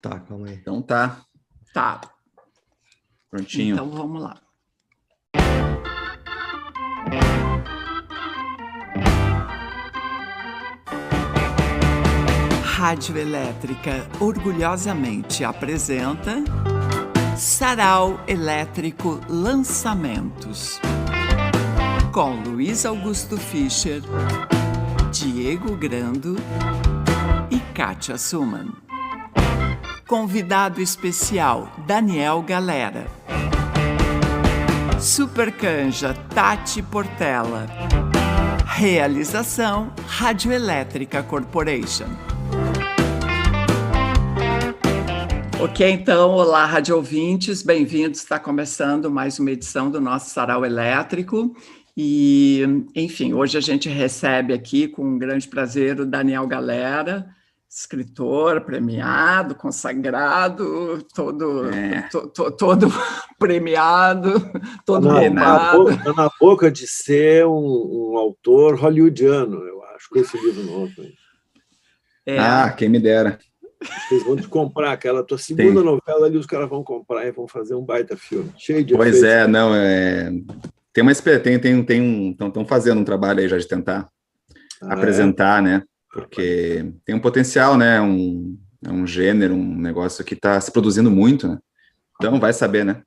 Tá, calma aí. Então tá, Tá, prontinho. então vamos lá. Rádio Elétrica orgulhosamente apresenta Sarau Elétrico Lançamentos, com Luiz Augusto Fischer, Diego Grando e Kátia Suman. Convidado especial, Daniel Galera. Super Canja, Tati Portela. Realização, Rádio Elétrica Corporation. Ok, então, olá, rádio ouvintes, bem-vindos. Está começando mais uma edição do nosso Sarau Elétrico. E, enfim, hoje a gente recebe aqui, com um grande prazer, o Daniel Galera, escritor, premiado, consagrado, todo premiado, todo bombado. Está na boca de ser um autor hollywoodiano, eu acho, com esse livro novo. Quem me dera. Vocês vão te comprar aquela tua segunda novela ali, os caras vão comprar e vão fazer um baita filme, cheio de Pois efeitos. Tem uma estão fazendo um trabalho aí já de tentar apresentar, né? Porque tem um potencial, né? Um gênero, um negócio que está se produzindo muito, né? Então vai saber, né?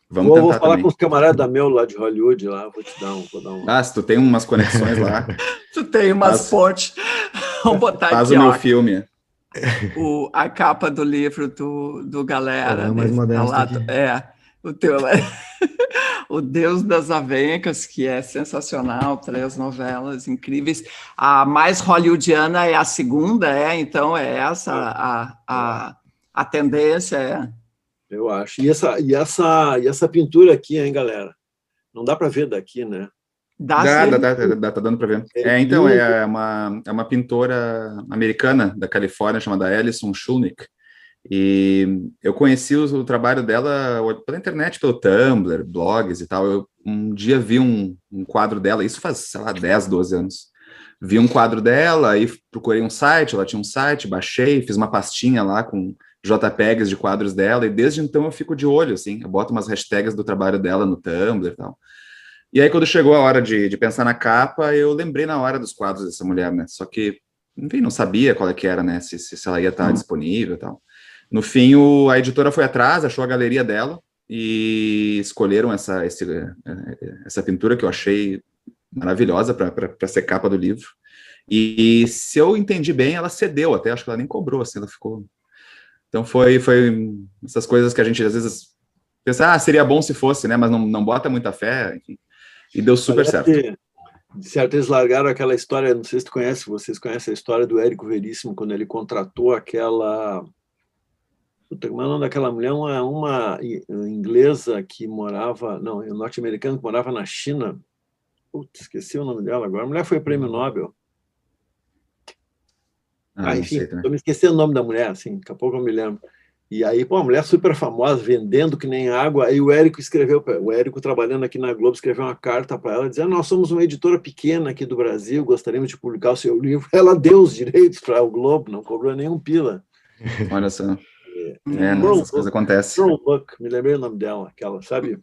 Vou falar também com os camaradas da Mel lá de Hollywood, lá, vou dar um... se tu tem umas conexões lá. Tu tem umas pontes. Vamos botar faz aqui, o meu filme. A capa do livro do Galera. mais modesto aqui. O Deus das Avencas, que é sensacional, 3 novelas incríveis. A mais hollywoodiana é a segunda, então é essa a tendência. Eu acho. E essa pintura aqui, hein, galera? Não dá para ver daqui, né? Tá dando para ver. Então, é uma pintora americana da Califórnia chamada Alison Shulnick. E eu conheci o trabalho dela pela internet, pelo Tumblr, blogs e tal. Eu um dia vi um quadro dela, isso faz, sei lá, 10, 12 anos. Vi um quadro dela, aí procurei um site, ela tinha um site, baixei, fiz uma pastinha lá com JPEGs de quadros dela, e desde então eu fico de olho, assim, eu boto umas hashtags do trabalho dela no Tumblr e tal. E aí, quando chegou a hora de pensar na capa, eu lembrei na hora dos quadros dessa mulher, né? Só que, enfim, não sabia qual é que era, né? Se ela ia estar disponível e tal. No fim, a editora foi atrás, achou a galeria dela e escolheram essa pintura que eu achei maravilhosa para ser capa do livro. E se eu entendi bem, ela cedeu até, acho que ela nem cobrou, assim, ela ficou... Então foi essas coisas que a gente às vezes pensa, seria bom se fosse, né? Mas não bota muita fé, enfim. E deu super certo. De certo, eles largaram aquela história, não sei se vocês conhecem a história do Érico Veríssimo, quando ele contratou aquela... Como é o nome daquela mulher? Uma inglesa que morava... Não, norte-americana que morava na China. Putz, esqueci o nome dela agora. A mulher foi prêmio Nobel. Enfim, estou me esquecendo o nome da mulher, assim, daqui a pouco eu me lembro. E aí, uma mulher super famosa, vendendo que nem água. Aí o Érico trabalhando aqui na Globo, escreveu uma carta para ela, dizendo: nós somos uma editora pequena aqui do Brasil, gostaríamos de publicar o seu livro. Ela deu os direitos para o Globo, não cobrou nenhum pila. Olha só. Essas coisas acontecem. Pearl Book, me lembrei o nome dela, aquela, sabe?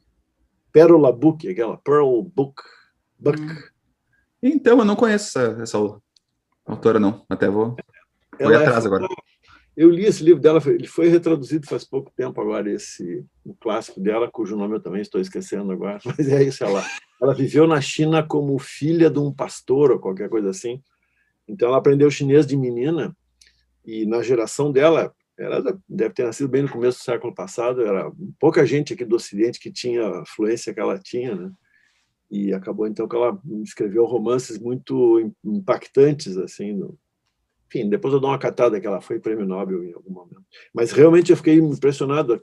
Pérola Book, aquela, Pearl Book. Então, eu não conheço essa autora, não. Até vou ir atrás agora. Eu li esse livro dela, ele foi retraduzido faz pouco tempo agora, o clássico dela, cujo nome eu também estou esquecendo agora, mas é isso, ela viveu na China como filha de um pastor ou qualquer coisa assim, então ela aprendeu chinês de menina, e na geração dela, ela deve ter nascido bem no começo do século passado, era pouca gente aqui do Ocidente que tinha a fluência que ela tinha, né? E acabou então que ela escreveu romances muito impactantes, assim, enfim, depois eu dou uma catada que ela foi prêmio Nobel em algum momento. Mas realmente eu fiquei impressionado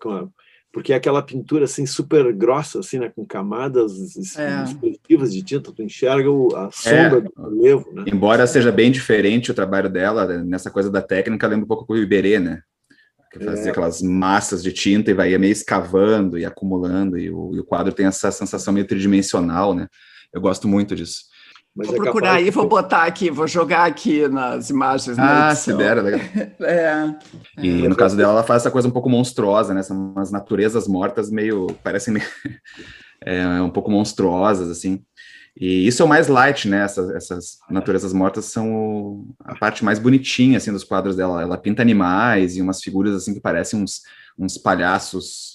porque é aquela pintura assim super grossa, assim, né, com camadas expressivas de tinta, tu enxerga a sombra do relevo, né? Embora seja bem diferente o trabalho dela, nessa coisa da técnica, lembra um pouco do Iberê, né? Que fazia aquelas massas de tinta e vai meio escavando e acumulando, e o quadro tem essa sensação meio tridimensional, né? Eu gosto muito disso. Mas vou procurar aí, vou botar aqui, vou jogar aqui nas imagens. Se der, legal. E no caso dela, ela faz essa coisa um pouco monstruosa, né? Umas naturezas mortas meio, parecem meio, um pouco monstruosas, assim. E isso é o mais light, né? Essas naturezas mortas são a parte mais bonitinha, assim, dos quadros dela. Ela pinta animais e umas figuras, assim, que parecem uns palhaços.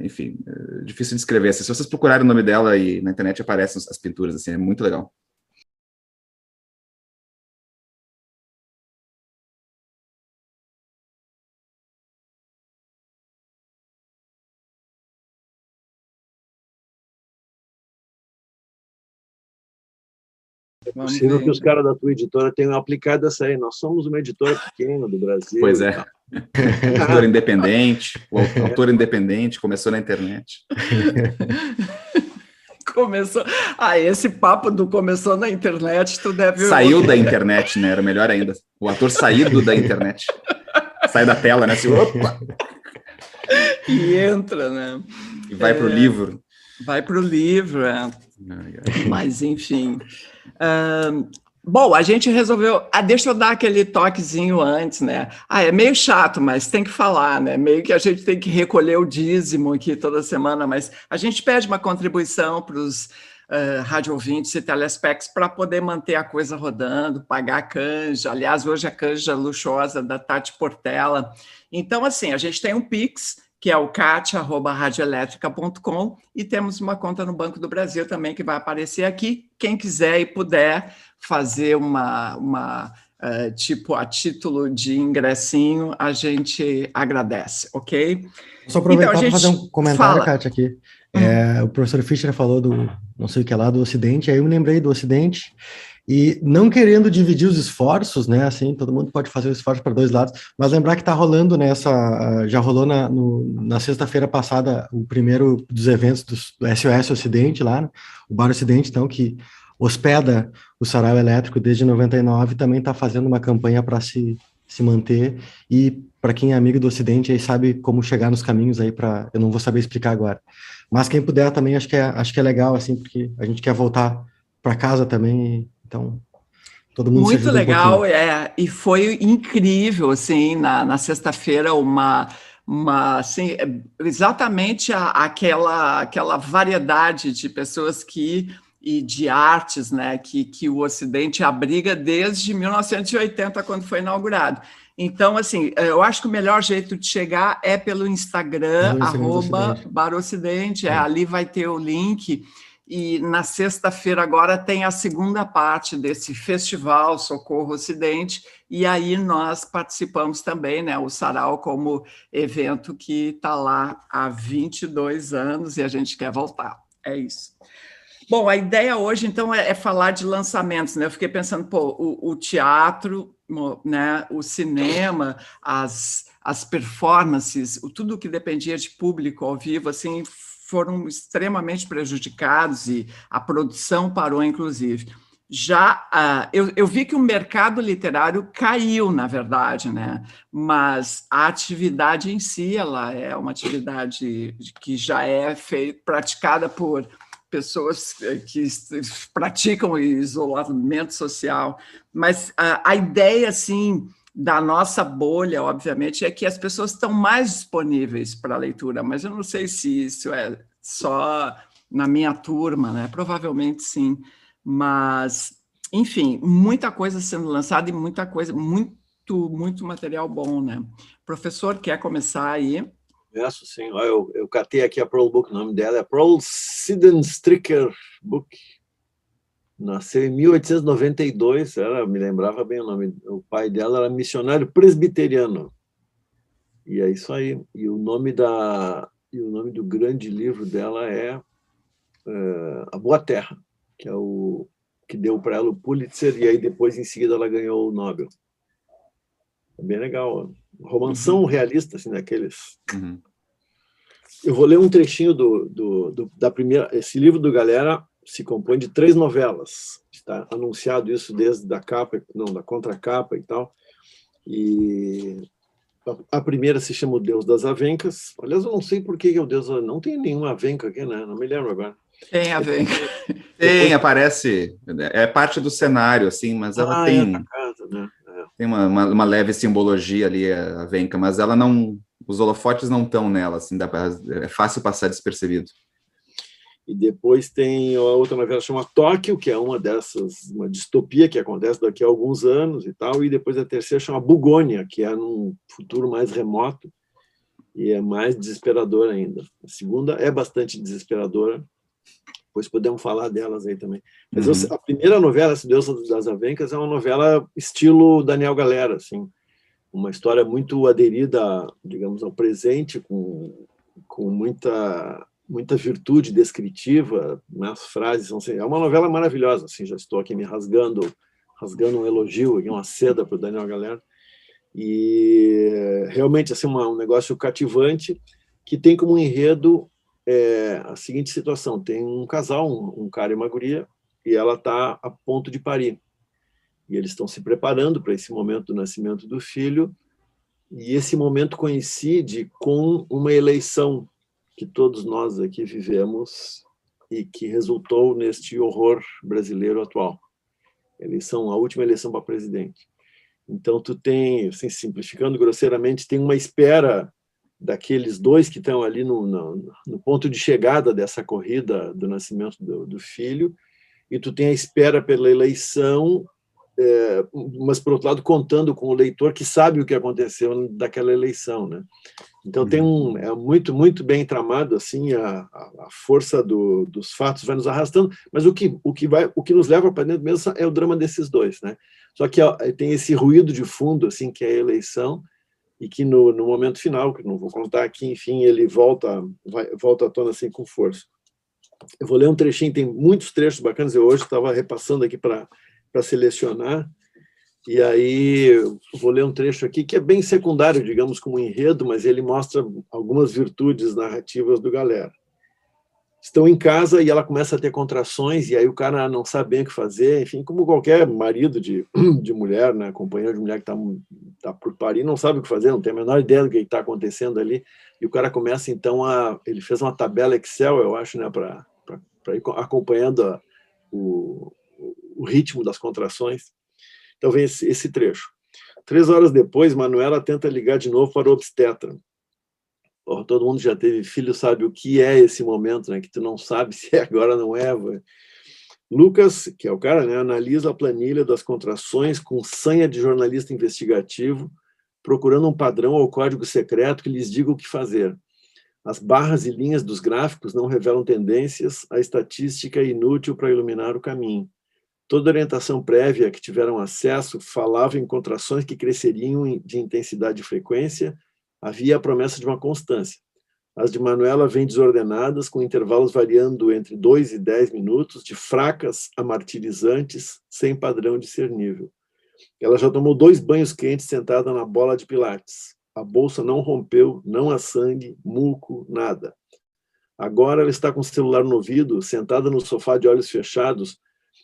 Enfim, difícil de descrever. Se vocês procurarem o nome dela e na internet aparecem as pinturas, assim, é muito legal. É possível que os caras da tua editora tenham aplicado essa aí. Nós somos uma editora pequena do Brasil. Pois é. Editora independente, o autor independente, começou na internet. Começou. Esse papo do começou na internet, tu deve... Saiu da internet, né? Era melhor ainda. O ator saído da internet. Sai da tela, né? Assim, opa! E entra, né? E vai para o livro. Vai para o livro, Mas, enfim... bom, a gente resolveu... deixa eu dar aquele toquezinho antes, né? É meio chato, mas tem que falar, né? Meio que a gente tem que recolher o dízimo aqui toda semana, mas a gente pede uma contribuição para os rádio ouvintes e telespecs para poder manter a coisa rodando, pagar a canja. Aliás, hoje a canja luxuosa da Tati Portela. Então, assim, a gente tem um Pix, que é o cat@radioelétrica.com, e temos uma conta no Banco do Brasil também, que vai aparecer aqui. Quem quiser e puder fazer tipo, a título de ingressinho, a gente agradece, ok? Só aproveitar para fazer um comentário, Kátia, aqui. O professor Fischer falou do não sei o que lá, do Ocidente, aí eu me lembrei do Ocidente, e não querendo dividir os esforços, né, assim, todo mundo pode fazer o esforço para dois lados, mas lembrar que está rolando já rolou na sexta-feira passada o primeiro dos eventos do SOS Ocidente lá, né, o Bar Ocidente, então, que hospeda o Sarau Elétrico desde 99, também está fazendo uma campanha para se manter, e para quem é amigo do Ocidente aí sabe como chegar nos caminhos aí eu não vou saber explicar agora, mas quem puder também acho que é legal, assim, porque a gente quer voltar para casa também, então todo mundo muito legal, e foi incrível, assim, na sexta-feira, assim, exatamente aquela variedade de pessoas e de artes, né, que o Ocidente abriga desde 1980, quando foi inaugurado. Então, assim, eu acho que o melhor jeito de chegar é pelo Instagram, @barocidente, ali vai ter o link. E na sexta-feira agora tem a segunda parte desse festival Socorro Ocidente, e aí nós participamos também, né, o Sarau como evento que está lá há 22 anos e a gente quer voltar, é isso. Bom, a ideia hoje, então, é falar de lançamentos, né? Eu fiquei pensando, o teatro, né, o cinema, as performances, tudo que dependia de público ao vivo, assim, foram extremamente prejudicados e a produção parou, inclusive. Eu vi que o mercado literário caiu, na verdade, né? Mas a atividade em si, ela é uma atividade que já é praticada por pessoas que praticam isolamento social, mas a ideia, assim, da nossa bolha, obviamente, é que as pessoas estão mais disponíveis para a leitura, mas eu não sei se isso é só na minha turma, né? Provavelmente sim, mas, enfim, muita coisa sendo lançada e muita coisa, muito material bom, né? Professor, quer começar aí? Começo, sim. Eu catei aqui a Pearl Book, o nome dela é Pearl Sidenstricker Book. Nasceu em 1892, ela me lembrava bem o nome. O pai dela era missionário presbiteriano. E é isso aí. E o nome do grande livro dela é A Boa Terra, que é o que deu para ela o Pulitzer, e aí depois, em seguida, ela ganhou o Nobel. É bem legal. Romanção realista, assim, daqueles. Eu vou ler um trechinho da primeira. Esse livro do Galera se compõe de 3 novelas. Está anunciado isso desde da contracapa e tal. E a primeira se chama O Deus das Avencas. Aliás, eu não sei por que é o Deus. Não tem nenhuma avenca aqui, né? Não me lembro agora. Tem a ver. Tem, aparece, é parte do cenário, assim, mas ela tem, casa, né? tem uma leve simbologia ali, a Venka, mas ela não, os holofotes não estão nela, assim, é fácil passar despercebido. E depois tem a outra novela chama Tóquio, que é uma distopia que acontece daqui a alguns anos e tal, e depois a terceira chama Bugônia, que é num futuro mais remoto e é mais desesperadora ainda. A segunda é bastante desesperadora, depois podemos falar delas aí também. Mas a primeira novela, Esse Deus das Avencas, é uma novela estilo Daniel Galera, assim, uma história muito aderida, digamos, ao presente, com muita virtude descritiva nas frases. Assim, é uma novela maravilhosa, assim, já estou aqui me rasgando um elogio, uma seda para o Daniel Galera. E realmente assim, um negócio cativante que tem como enredo a seguinte situação: tem um casal, um cara e uma guria, e ela está a ponto de parir. E eles estão se preparando para esse momento do nascimento do filho, e esse momento coincide com uma eleição que todos nós aqui vivemos e que resultou neste horror brasileiro atual. A última eleição para presidente. Então, tu tem, assim, simplificando grosseiramente, tem uma espera daqueles dois que estão ali no ponto de chegada dessa corrida do nascimento do filho, e tu tem a espera pela eleição, mas, por outro lado, contando com o leitor que sabe o que aconteceu daquela eleição, né? Então, é muito, muito bem tramado, assim, a força dos fatos vai nos arrastando, mas o que nos leva para dentro mesmo é o drama desses dois, né? Só que tem esse ruído de fundo, assim, que é a eleição, e que no momento final, que não vou contar aqui, enfim, ele volta à tona assim, com força. Eu vou ler um trechinho, tem muitos trechos bacanas, eu hoje estava repassando aqui para selecionar, e aí eu vou ler um trecho aqui que é bem secundário, digamos, como enredo, mas ele mostra algumas virtudes narrativas do Galera. Estão em casa e ela começa a ter contrações, e aí o cara não sabe bem o que fazer, enfim, como qualquer marido de mulher, né, companheiro de mulher que está por parir, não sabe o que fazer, não tem a menor ideia do que está acontecendo ali, e o cara começa, então, ele fez uma tabela Excel, eu acho, né, para ir acompanhando o ritmo das contrações. Então vem esse trecho. 3 horas depois, Manuela tenta ligar de novo para o obstetra. Todo mundo já teve filho, sabe o que é esse momento, né? Que tu não sabe se é agora ou não é. Lucas, que é o cara, né, analisa a planilha das contrações com sanha de jornalista investigativo, procurando um padrão ou código secreto que lhes diga o que fazer. As barras e linhas dos gráficos não revelam tendências, a estatística é inútil para iluminar o caminho. Toda orientação prévia que tiveram acesso falava em contrações que cresceriam de intensidade e frequência. Havia a promessa de uma constância. As de Manuela vêm desordenadas, com intervalos variando entre 2 e 10 minutos, de fracas a martirizantes, sem padrão discernível. Ela já tomou 2 banhos quentes sentada na bola de pilates. A bolsa não rompeu, não há sangue, muco, nada. Agora ela está com o celular no ouvido, sentada no sofá de olhos fechados,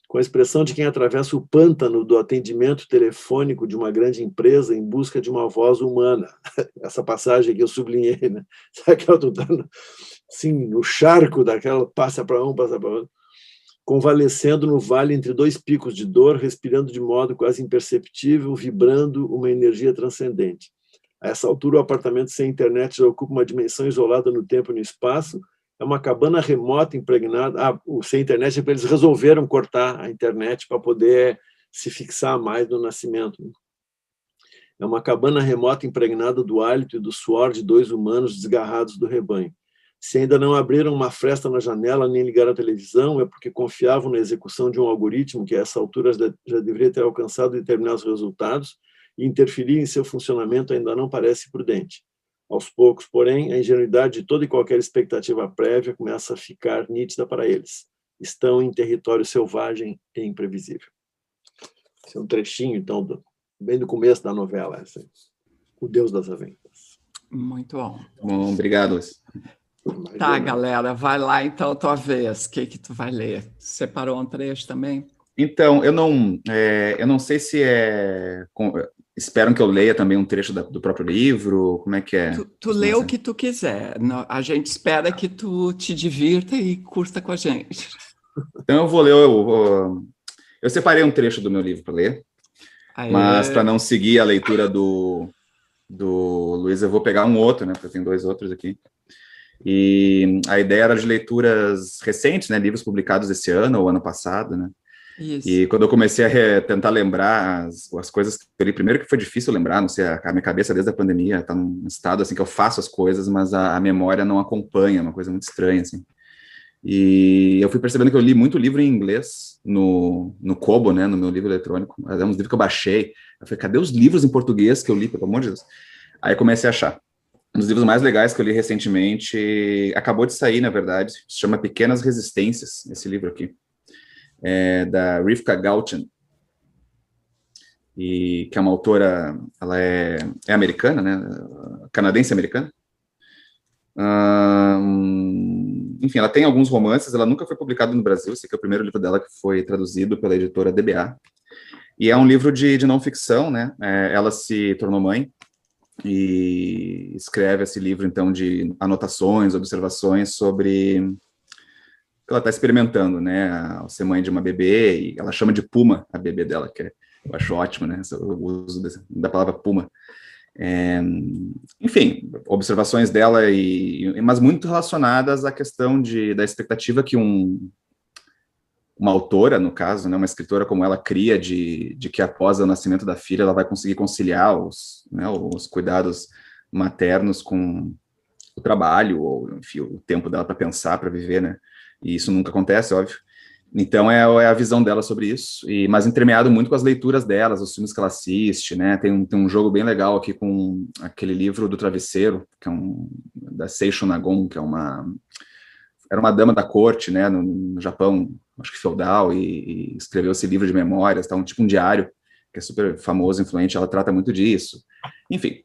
com a expressão de quem atravessa o pântano do atendimento telefônico de uma grande empresa em busca de uma voz humana. Essa passagem que eu sublinhei, né? Sabe que ela está assim, no charco daquela, passa para um, passa para outro, convalescendo no vale entre 2 picos de dor, respirando de modo quase imperceptível, vibrando uma energia transcendente. A essa altura, o apartamento sem internet já ocupa uma dimensão isolada no tempo e no espaço. É uma cabana remota impregnada. Sem internet, eles resolveram cortar a internet para poder se fixar mais no nascimento. É uma cabana remota impregnada do hálito e do suor de 2 humanos desgarrados do rebanho. Se ainda não abriram uma fresta na janela nem ligaram a televisão, é porque confiavam na execução de um algoritmo que, a essa altura, já deveria ter alcançado determinados resultados, e interferir em seu funcionamento ainda não parece prudente. Aos poucos, porém, a ingenuidade de toda e qualquer expectativa prévia começa a ficar nítida para eles. Estão em território selvagem e imprevisível. Esse é um trechinho, então, bem do começo da novela, O Deus das Avencas. Muito bom. Bom, obrigado, Luiz. Tá, galera, vai lá, então, tua vez. O que tu vai ler? Separou um trecho também? Então, eu não sei se é esperam que eu leia também um trecho do próprio livro? Como é que é? Tu lê o que tu quiser. A gente espera que tu te divirta e curta com a gente. Então eu vou ler... Eu separei um trecho do meu livro para ler, mas para não seguir a leitura do Luiz, eu vou pegar um outro, né? Porque eu tenho 2 outros aqui. E a ideia era de leituras recentes, né? Livros publicados esse ano ou ano passado, né? Isso. E quando eu comecei a tentar lembrar as coisas que eu li, primeiro que foi difícil lembrar, não sei, a minha cabeça desde a pandemia está num estado assim que eu faço as coisas, mas a memória não acompanha, uma coisa muito estranha, assim. E eu fui percebendo que eu li muito livro em inglês no Kobo, né, no meu livro eletrônico, uns livros que eu baixei. Eu falei, cadê os livros em português que eu li, pelo amor de Deus? Aí eu comecei a achar. Um dos livros mais legais que eu li recentemente, acabou de sair, na verdade, se chama Pequenas Resistências, esse livro aqui. Da Rivka Galchen, e que é uma autora, ela é americana, né, canadense-americana. Enfim, ela tem alguns romances, ela nunca foi publicada no Brasil, esse aqui é o primeiro livro dela que foi traduzido pela editora DBA, e é um livro de não ficção, né, ela se tornou mãe, e escreve esse livro, então, de anotações, observações sobre... ela está experimentando, né, ao ser mãe de uma bebê, e ela chama de Puma a bebê dela, que eu acho ótimo, né, o uso da palavra Puma. Enfim, observações dela, mas muito relacionadas à questão da expectativa que uma autora, no caso, né, uma escritora como ela, cria de que após o nascimento da filha ela vai conseguir conciliar os cuidados maternos com o trabalho, ou enfim, o tempo dela para pensar, para viver, né? E isso nunca acontece, óbvio. Então, é a visão dela sobre isso, mas entremeado muito com as leituras delas, os filmes que ela assiste, né? Tem um jogo bem legal aqui com aquele livro do Travesseiro, que é da Seisho Nagon, que era uma dama da corte, né, no Japão, acho que feudal, e escreveu esse livro de memórias, tá, tipo um diário, que é super famoso, influente, ela trata muito disso. Enfim,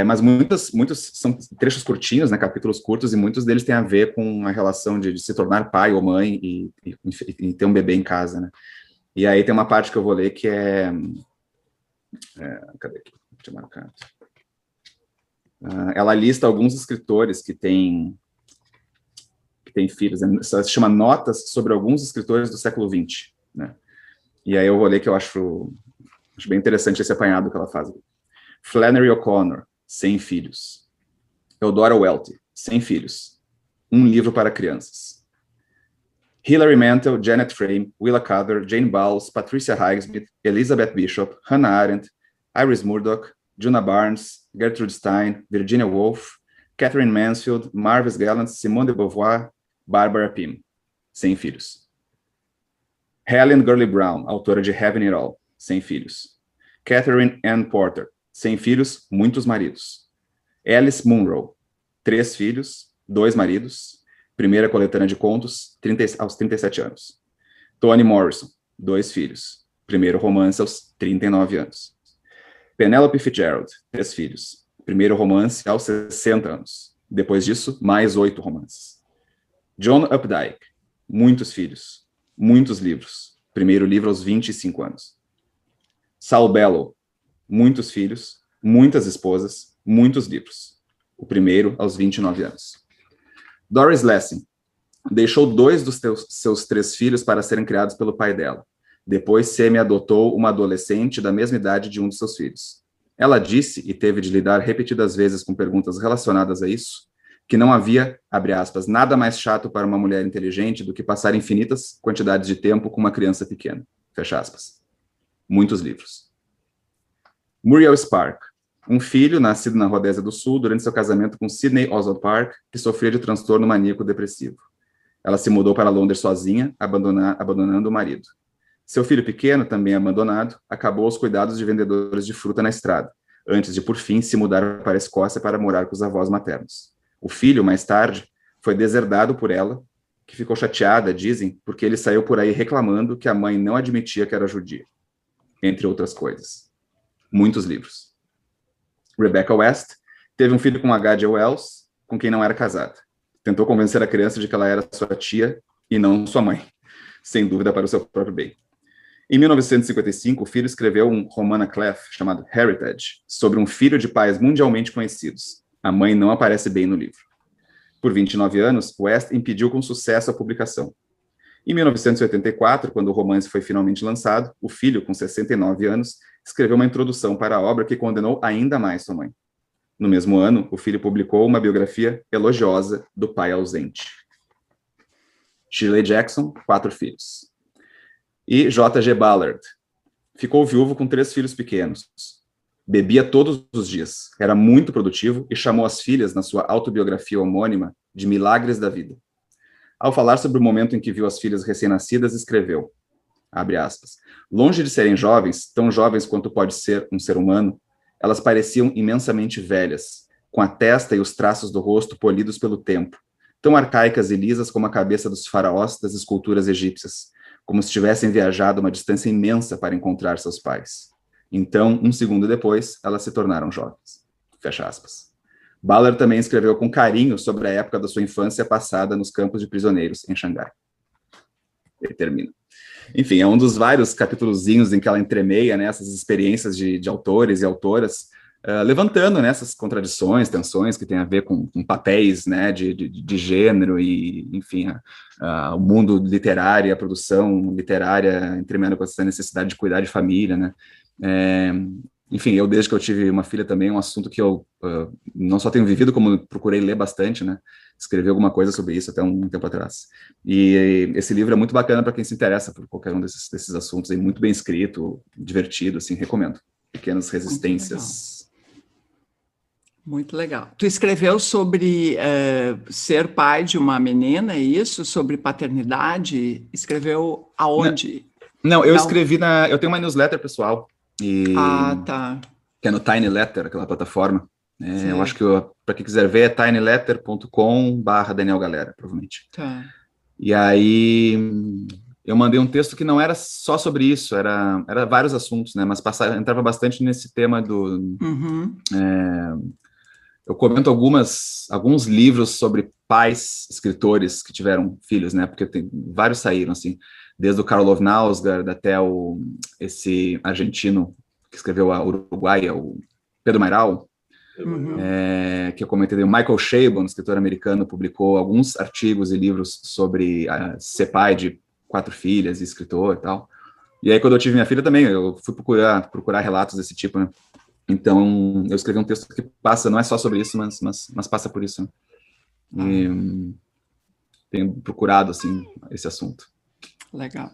mas muitos são trechos curtinhos, né, capítulos curtos, e muitos deles têm a ver com a relação de se tornar pai ou mãe e ter um bebê em casa, né. E aí tem uma parte que eu vou ler que cadê aqui? Deixa eu marcar. Ela lista alguns escritores que têm filhos, né? Se chama Notas sobre alguns escritores do século XX, né. E aí eu vou ler que eu acho bem interessante esse apanhado que ela faz. Flannery O'Connor, 100 filhos. Eudora Welty, 100 filhos. Um livro para crianças. Hilary Mantel, Janet Frame, Willa Cather, Jane Bowles, Patricia Highsmith, Elizabeth Bishop, Hannah Arendt, Iris Murdoch, Juna Barnes, Gertrude Stein, Virginia Woolf, Catherine Mansfield, Marvis Gallant, Simone de Beauvoir, Barbara Pym, 100 filhos. Helen Gurley Brown, autora de Having It All, 100 filhos. Catherine Ann Porter, 100 filhos, muitos maridos. Alice Munro, 3 filhos, 2 maridos, primeira coletânea de contos, aos 37 anos. Toni Morrison, 2 filhos, primeiro romance aos 39 anos. Penelope Fitzgerald, 3 filhos, primeiro romance aos 60 anos. Depois disso, mais 8 romances. John Updike, muitos filhos, muitos livros, primeiro livro aos 25 anos. Saul Bellow, muitos filhos, muitas esposas, muitos livros, o primeiro aos 29 anos. Doris Lessing deixou 2 dos seus 3 filhos para serem criados pelo pai dela. Depois semi-adotou uma adolescente da mesma idade de um dos seus filhos. Ela disse, e teve de lidar repetidas vezes com perguntas relacionadas a isso, que não havia, abre aspas, nada mais chato para uma mulher inteligente do que passar infinitas quantidades de tempo com uma criança pequena, fecha aspas. Muitos livros. Muriel Spark, um filho nascido na Rodésia do Sul durante seu casamento com Sidney Oswald Park, que sofria de transtorno maníaco-depressivo. Ela se mudou para Londres sozinha, abandonando o marido. Seu filho pequeno, também abandonado, acabou aos cuidados de vendedores de fruta na estrada, antes de, por fim, se mudar para a Escócia para morar com os avós maternos. O filho, mais tarde, foi deserdado por ela, que ficou chateada, dizem, porque ele saiu por aí reclamando que a mãe não admitia que era judia, entre outras coisas. Muitos livros. Rebecca West teve um filho com H.G. Wells, com quem não era casada. Tentou convencer a criança de que ela era sua tia e não sua mãe, sem dúvida para o seu próprio bem. Em 1955, o filho escreveu um romance clef chamado Heritage, sobre um filho de pais mundialmente conhecidos. A mãe não aparece bem no livro. Por 29 anos, West impediu com sucesso a publicação. Em 1984, quando o romance foi finalmente lançado, o filho, com 69 anos, escreveu uma introdução para a obra que condenou ainda mais sua mãe. No mesmo ano, o filho publicou uma biografia elogiosa do pai ausente. Shirley Jackson, 4 filhos. E J.G. Ballard. Ficou viúvo com 3 filhos pequenos. Bebia todos os dias, era muito produtivo e chamou as filhas, na sua autobiografia homônima, de milagres da vida. Ao falar sobre o momento em que viu as filhas recém-nascidas, escreveu, abre aspas, longe de serem jovens, tão jovens quanto pode ser um ser humano, elas pareciam imensamente velhas, com a testa e os traços do rosto polidos pelo tempo, tão arcaicas e lisas como a cabeça dos faraós das esculturas egípcias, como se tivessem viajado uma distância imensa para encontrar seus pais. Então, um segundo depois, elas se tornaram jovens. Fecha aspas. Ballard também escreveu com carinho sobre a época da sua infância passada nos campos de prisioneiros em Xangai. Ele termina. Enfim, é um dos vários capítulozinhos em que ela entremeia, né, essas experiências de autores e autoras, levantando, né, essas contradições, tensões que tem a ver com papéis, né, de gênero e, enfim, o mundo literário, a produção literária entremeando com essa necessidade de cuidar de família, né. Enfim, eu desde que eu tive uma filha também, é um assunto que eu não só tenho vivido, como procurei ler bastante, né, escrevi alguma coisa sobre isso até um tempo atrás. E esse livro é muito bacana para quem se interessa por qualquer um desses assuntos, é muito bem escrito, divertido, assim, recomendo. Pequenas Resistências. Muito legal. Tu escreveu sobre ser pai de uma menina, é isso? Sobre paternidade? Escreveu aonde? Não, eu escrevi eu tenho uma newsletter pessoal. Tá. Que é no Tiny Letter, aquela plataforma. Eu acho que, para quem quiser ver, é tinyletter.com/Daniel Galera, provavelmente. Tá. E aí, eu mandei um texto que não era só sobre isso, era vários assuntos, né? Mas entrava bastante nesse tema do... eu comento alguns livros sobre pais escritores que tiveram filhos, né? Porque vários saíram, assim, desde o Karlov Nausgaard até esse argentino que escreveu a Uruguaia, o Pedro Mairal, que eu comentei, o Michael Chabon, escritor americano, publicou alguns artigos e livros sobre ser pai de 4 filhas e escritor e tal. E aí, quando eu tive minha filha também, eu fui procurar relatos desse tipo, né? Então, eu escrevi um texto que passa, não é só sobre isso, mas passa por isso, né? E tenho procurado, assim, esse assunto. Legal.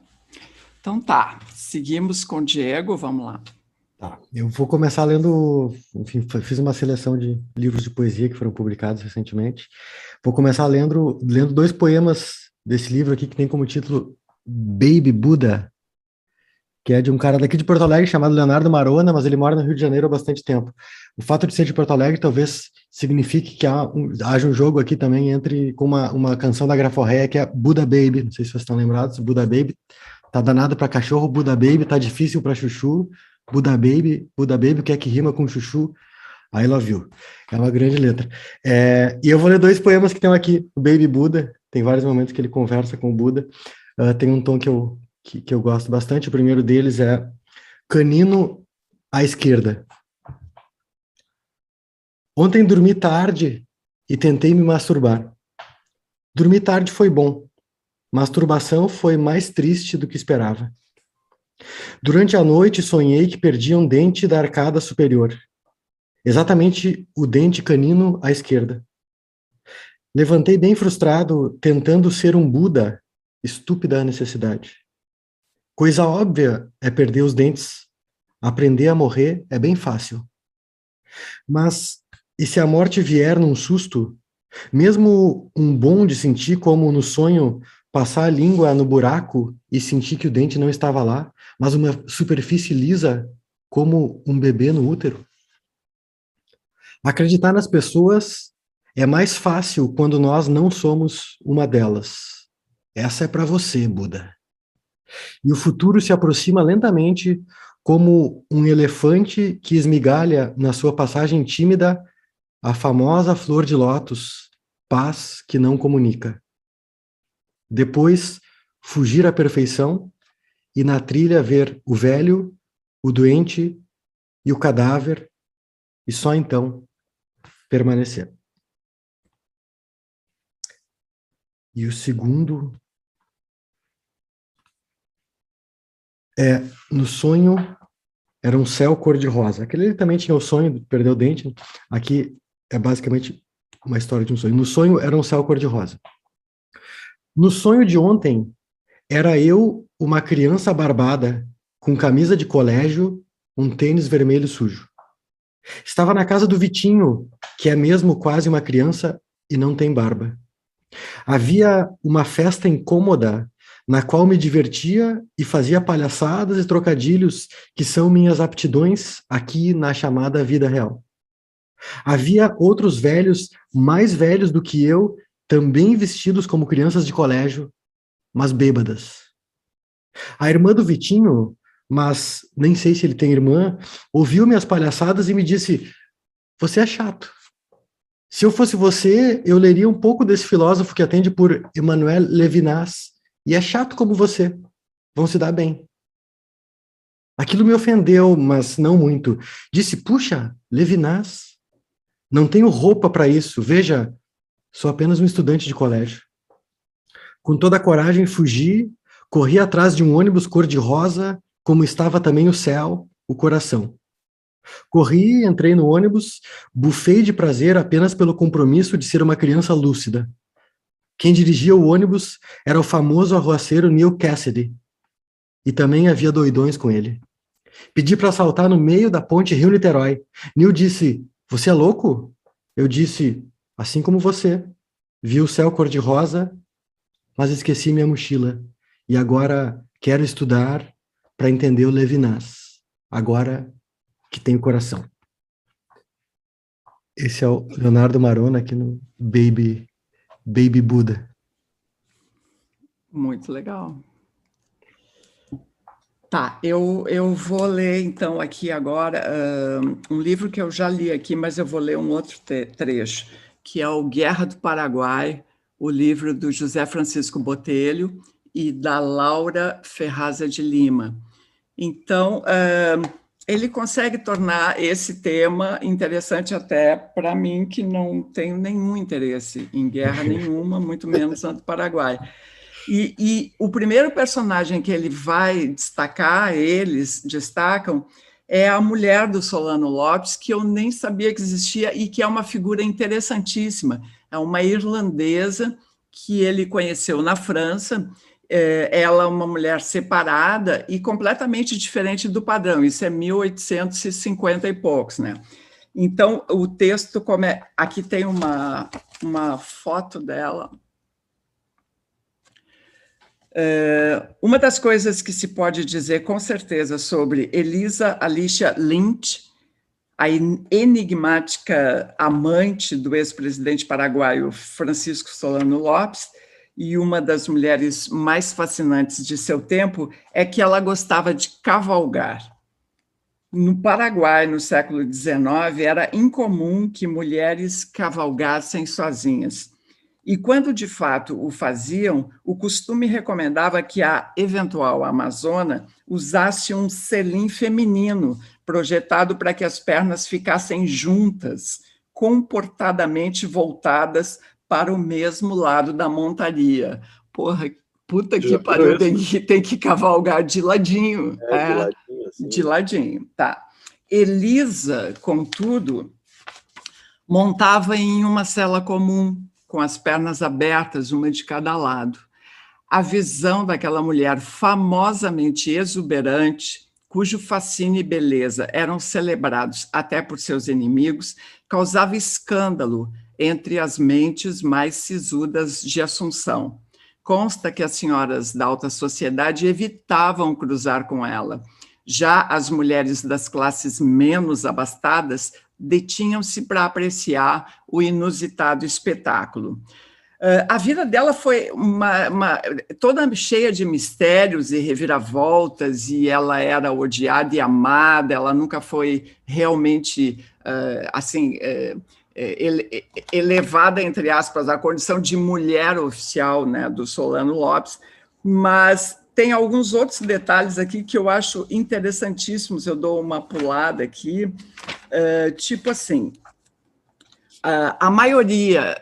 Então tá, seguimos com o Diego, vamos lá. Tá, eu vou começar lendo, enfim, fiz uma seleção de livros de poesia que foram publicados recentemente. Vou começar lendo 2 poemas desse livro aqui que tem como título Baby Buda, que é de um cara daqui de Porto Alegre chamado Leonardo Marona, mas ele mora no Rio de Janeiro há bastante tempo. O fato de ser de Porto Alegre talvez signifique que haja um jogo aqui também com uma canção da Graforréia que é Buda Baby, não sei se vocês estão lembrados, Buda Baby, tá danado para cachorro, Buda Baby, tá difícil para chuchu, Buda Baby, o que é que rima com chuchu? I love you. É uma grande letra. E eu vou ler 2 poemas que tem aqui, o Baby Buda, tem vários momentos que ele conversa com o Buda, tem um tom que eu gosto bastante. O primeiro deles é Canino à esquerda. Ontem dormi tarde e tentei me masturbar. Dormir tarde foi bom. Masturbação foi mais triste do que esperava. Durante a noite sonhei que perdi um dente da arcada superior. Exatamente o dente canino à esquerda. Levantei bem frustrado, tentando ser um Buda, estúpida necessidade. Coisa óbvia é perder os dentes. Aprender a morrer é bem fácil. Mas, e se a morte vier num susto? Mesmo um bonde sentir como no sonho passar a língua no buraco e sentir que o dente não estava lá, mas uma superfície lisa como um bebê no útero? Acreditar nas pessoas é mais fácil quando nós não somos uma delas. Essa é para você, Buda. E o futuro se aproxima lentamente como um elefante que esmigalha na sua passagem tímida a famosa flor de lótus, paz que não comunica. Depois, fugir à perfeição e na trilha ver o velho, o doente e o cadáver, e só então permanecer. E o segundo no sonho era um céu cor-de-rosa. Aquele ele também tinha o sonho de perder o dente. Aqui é basicamente uma história de um sonho. No sonho era um céu cor-de-rosa. No sonho de ontem, era eu, uma criança barbada, com camisa de colégio, um tênis vermelho sujo. Estava na casa do Vitinho, que é mesmo quase uma criança e não tem barba. Havia uma festa incômoda, na qual me divertia e fazia palhaçadas e trocadilhos que são minhas aptidões aqui na chamada vida real. Havia outros velhos, mais velhos do que eu, também vestidos como crianças de colégio, mas bêbadas. A irmã do Vitinho, mas nem sei se ele tem irmã, ouviu minhas palhaçadas e me disse: você é chato. Se eu fosse você, eu leria um pouco desse filósofo que atende por Emmanuel Levinas, e é chato como você. Vão se dar bem. Aquilo me ofendeu, mas não muito. Disse: puxa, Levinas, não tenho roupa para isso. Veja, sou apenas um estudante de colégio. Com toda a coragem, fugi, corri atrás de um ônibus cor-de-rosa, como estava também o céu, o coração. Corri, entrei no ônibus, bufei de prazer apenas pelo compromisso de ser uma criança lúcida. Quem dirigia o ônibus era o famoso arruaceiro Neil Cassidy. E também havia doidões com ele. Pedi para saltar no meio da ponte Rio-Niterói. Neil disse: você é louco? Eu disse: assim como você. Vi o céu cor-de-rosa, mas esqueci minha mochila. E agora quero estudar para entender o Levinas. Agora que tenho coração. Esse é o Leonardo Marona aqui no Baby Buda. Muito legal. Tá, eu vou ler então aqui agora um livro que eu já li aqui, mas eu vou ler um outro trecho, que é o Guerra do Paraguai, o livro do José Francisco Botelho e da Laura Ferraza de Lima. Então, ele consegue tornar esse tema interessante até para mim, que não tenho nenhum interesse em guerra nenhuma, muito menos no Paraguai. E o primeiro personagem que ele vai destacar, eles destacam, é a mulher do Solano Lopes, que eu nem sabia que existia e que é uma figura interessantíssima. É uma irlandesa que ele conheceu na França. Ela é uma mulher separada e completamente diferente do padrão. Isso é 1850 e poucos, né? Então, o texto... Aqui tem uma foto dela. Uma das coisas que se pode dizer com certeza sobre Elisa Alicia Lynch, a enigmática amante do ex-presidente paraguaio Francisco Solano Lopes, e uma das mulheres mais fascinantes de seu tempo, é que ela gostava de cavalgar. No Paraguai, no século XIX, era incomum que mulheres cavalgassem sozinhas. E quando, de fato, o faziam, o costume recomendava que a eventual amazona usasse um selim feminino, projetado para que as pernas ficassem juntas, comportadamente voltadas para o mesmo lado da montaria. Porra, puta que pariu, tem que cavalgar de ladinho. De ladinho, assim. De ladinho, tá. Elisa, contudo, montava em uma cela comum, com as pernas abertas, uma de cada lado. A visão daquela mulher famosamente exuberante, cujo fascínio e beleza eram celebrados até por seus inimigos, causava escândalo entre as mentes mais sisudas de Assunção. Consta que as senhoras da alta sociedade evitavam cruzar com ela. Já as mulheres das classes menos abastadas detinham-se para apreciar o inusitado espetáculo. A vida dela foi toda cheia de mistérios e reviravoltas, e ela era odiada e amada, ela nunca foi realmente elevada, entre aspas, à condição de mulher oficial, né, do Solano Lopes, mas tem alguns outros detalhes aqui que eu acho interessantíssimos, eu dou uma pulada aqui, tipo assim, a maioria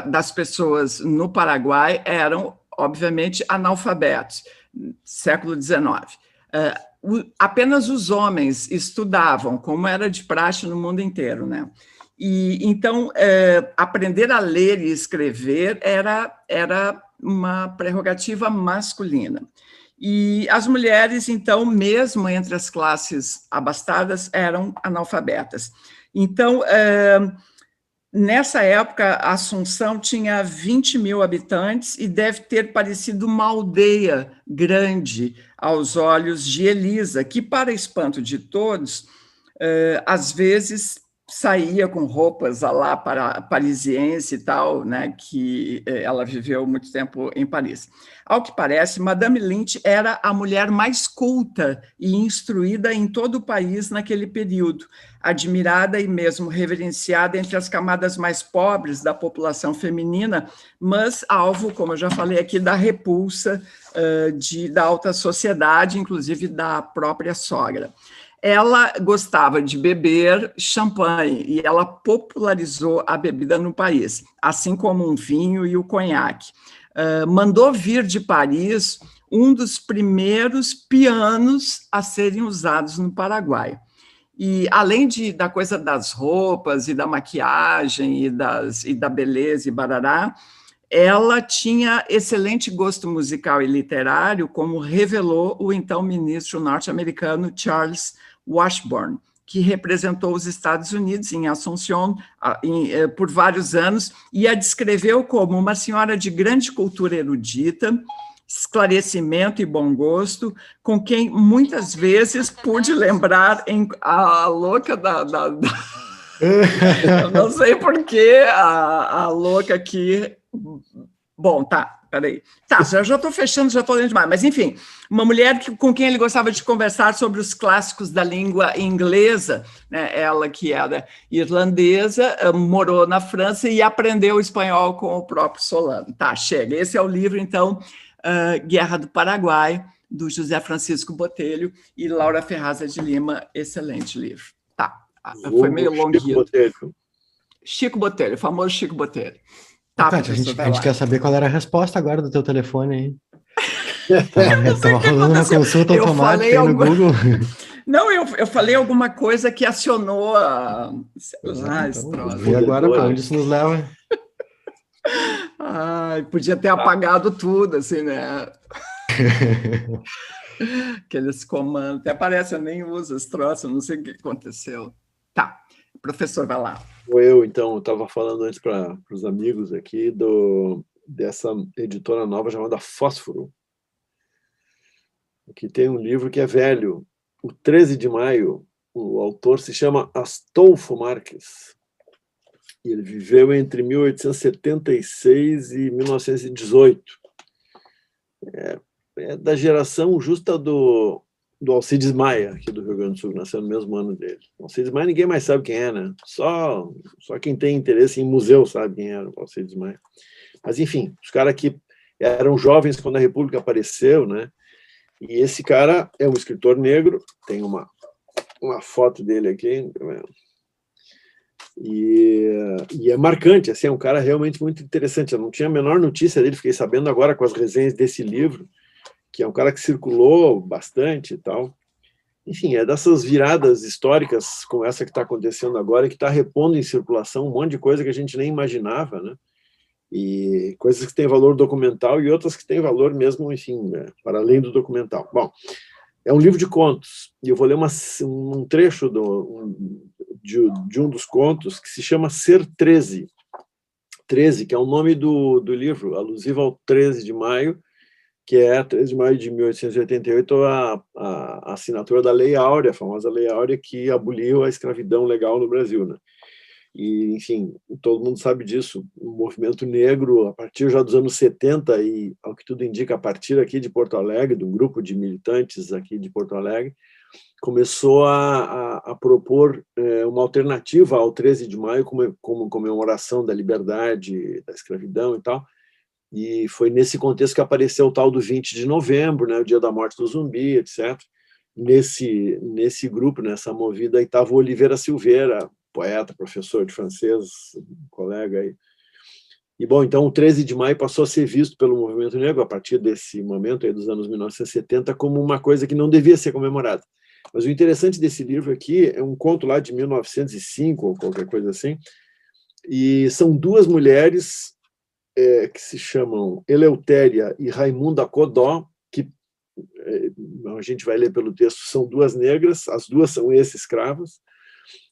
das pessoas no Paraguai eram, obviamente, analfabetos, século XIX. Apenas os homens estudavam, como era de praxe no mundo inteiro, né? E então aprender a ler e escrever era uma prerrogativa masculina. E as mulheres, então, mesmo entre as classes abastadas, eram analfabetas. Então, nessa época, a Assunção tinha 20 mil habitantes e deve ter parecido uma aldeia grande aos olhos de Elisa, que, para espanto de todos, às vezes saía com roupas lá parisiense e tal, né, que ela viveu muito tempo em Paris. Ao que parece, Madame Lynch era a mulher mais culta e instruída em todo o país naquele período, admirada e mesmo reverenciada entre as camadas mais pobres da população feminina, mas alvo, como eu já falei aqui, da repulsa da alta sociedade, inclusive da própria sogra. Ela gostava de beber champanhe e ela popularizou a bebida no país, assim como um vinho e o conhaque. Mandou vir de Paris um dos primeiros pianos a serem usados no Paraguai. E, além da coisa das roupas e da maquiagem e da beleza e barará, ela tinha excelente gosto musical e literário, como revelou o então ministro norte-americano Charles Washburn, que representou os Estados Unidos em Assunção por vários anos e a descreveu como uma senhora de grande cultura erudita, esclarecimento e bom gosto, com quem muitas vezes pude lembrar a louca eu não sei porquê, a louca aqui... Bom, tá, peraí. Tá, já estou fechando, já estou lendo demais. Mas, enfim, uma mulher com quem ele gostava de conversar sobre os clássicos da língua inglesa, né? Ela que era irlandesa, morou na França e aprendeu espanhol com o próprio Solano. Tá, chega. Esse é o livro, então, Guerra do Paraguai, do José Francisco Botelho e Laura Ferraz de Lima. Excelente livro. Tá, foi meio longuinho. Chico Botelho, o famoso Chico Botelho. Tá, Kátia, a gente quer saber qual era a resposta agora do teu telefone aí. Tava rolando uma consulta automática no Google. Não, eu falei alguma coisa que acionou esse troço. E agora, para onde isso nos leva? Ai, podia ter apagado tudo, assim, né? Aqueles comandos. Até parece, eu nem uso esse troço, eu não sei o que aconteceu. Tá, professor, vai lá. Eu, então, estava falando antes para os amigos aqui dessa editora nova chamada Fósforo, que tem um livro que é velho, o 13 de maio, o autor se chama Astolfo Marques, e ele viveu entre 1876 e 1918. É da geração justa do Alcides Maia, aqui do Rio Grande do Sul, nasceu no mesmo ano dele. Alcides Maia ninguém mais sabe quem é, né? Só quem tem interesse em museu sabe quem era o Alcides Maia. Mas, enfim, os caras que eram jovens quando a República apareceu, né? E esse cara é um escritor negro, tem uma foto dele aqui, e é marcante, assim, é um cara realmente muito interessante. Eu não tinha a menor notícia dele, fiquei sabendo agora com as resenhas desse livro, que é um cara que circulou bastante e tal. Enfim, é dessas viradas históricas como essa que está acontecendo agora, que está repondo em circulação um monte de coisa que a gente nem imaginava, né? E coisas que têm valor documental e outras que têm valor mesmo, enfim, né, para além do documental. Bom, é um livro de contos, e eu vou ler um trecho de um dos contos que se chama Ser 13. 13, que é o nome do livro, alusivo ao 13 de maio, que é 13 de maio de 1888, a assinatura da Lei Áurea, a famosa Lei Áurea, que aboliu a escravidão legal no Brasil, né? E, enfim, todo mundo sabe disso. O movimento negro, a partir já dos anos 70, e, ao que tudo indica, a partir aqui de Porto Alegre, de um grupo de militantes aqui de Porto Alegre, começou a propor uma alternativa ao 13 de maio como comemoração da liberdade, da escravidão e tal, E foi nesse contexto que apareceu o tal do 20 de novembro, né, o dia da morte do zumbi, etc. Nesse grupo, nessa movida, aí estava o Oliveira Silveira, poeta, professor de francês, colega aí. E, bom, então o 13 de maio passou a ser visto pelo movimento negro, a partir desse momento, aí dos anos 1970, como uma coisa que não devia ser comemorada. Mas o interessante desse livro aqui é um conto lá de 1905, ou qualquer coisa assim, e são duas mulheres que se chamam Eleutéria e Raimunda Codó, que a gente vai ler pelo texto, são duas negras, as duas são ex-escravas,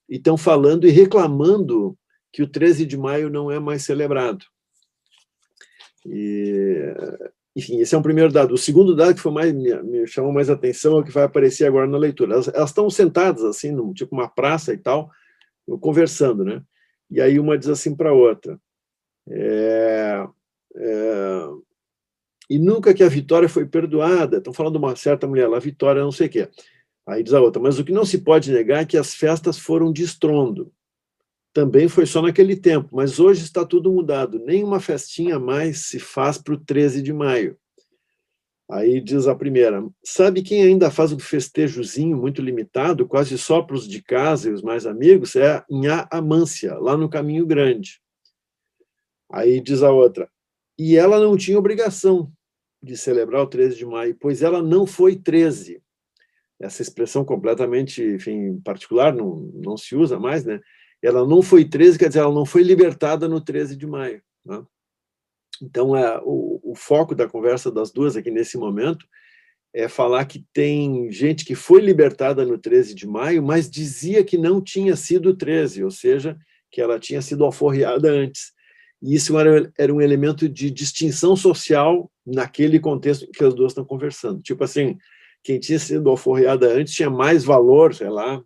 e estão falando e reclamando que o 13 de maio não é mais celebrado. Enfim, esse é um primeiro dado. O segundo dado que foi me chamou mais atenção é o que vai aparecer agora na leitura. Elas estão sentadas assim, tipo uma praça e tal, conversando, né? E aí uma diz assim para a outra: e nunca que a Vitória foi perdoada. Estão falando de uma certa mulher lá, Vitória não sei o quê. Aí diz a outra: mas o que não se pode negar é que as festas foram de estrondo. Também foi só naquele tempo, mas hoje está tudo mudado. Nenhuma festinha mais se faz para o 13 de maio. Aí diz a primeira: sabe quem ainda faz um festejozinho muito limitado, quase só para os de casa e os mais amigos? É Nhá Amância, lá no Caminho Grande. Aí diz a outra: e ela não tinha obrigação de celebrar o 13 de maio, pois ela não foi 13. Essa expressão completamente, enfim, particular, não se usa mais, né? Ela não foi 13, quer dizer, ela não foi libertada no 13 de maio. Né? Então, o foco da conversa das duas aqui nesse momento é falar que tem gente que foi libertada no 13 de maio, mas dizia que não tinha sido 13, ou seja, que ela tinha sido alforriada antes. E isso era um elemento de distinção social naquele contexto em que as duas estão conversando. Tipo assim, quem tinha sido alforriada antes tinha mais valor, sei lá,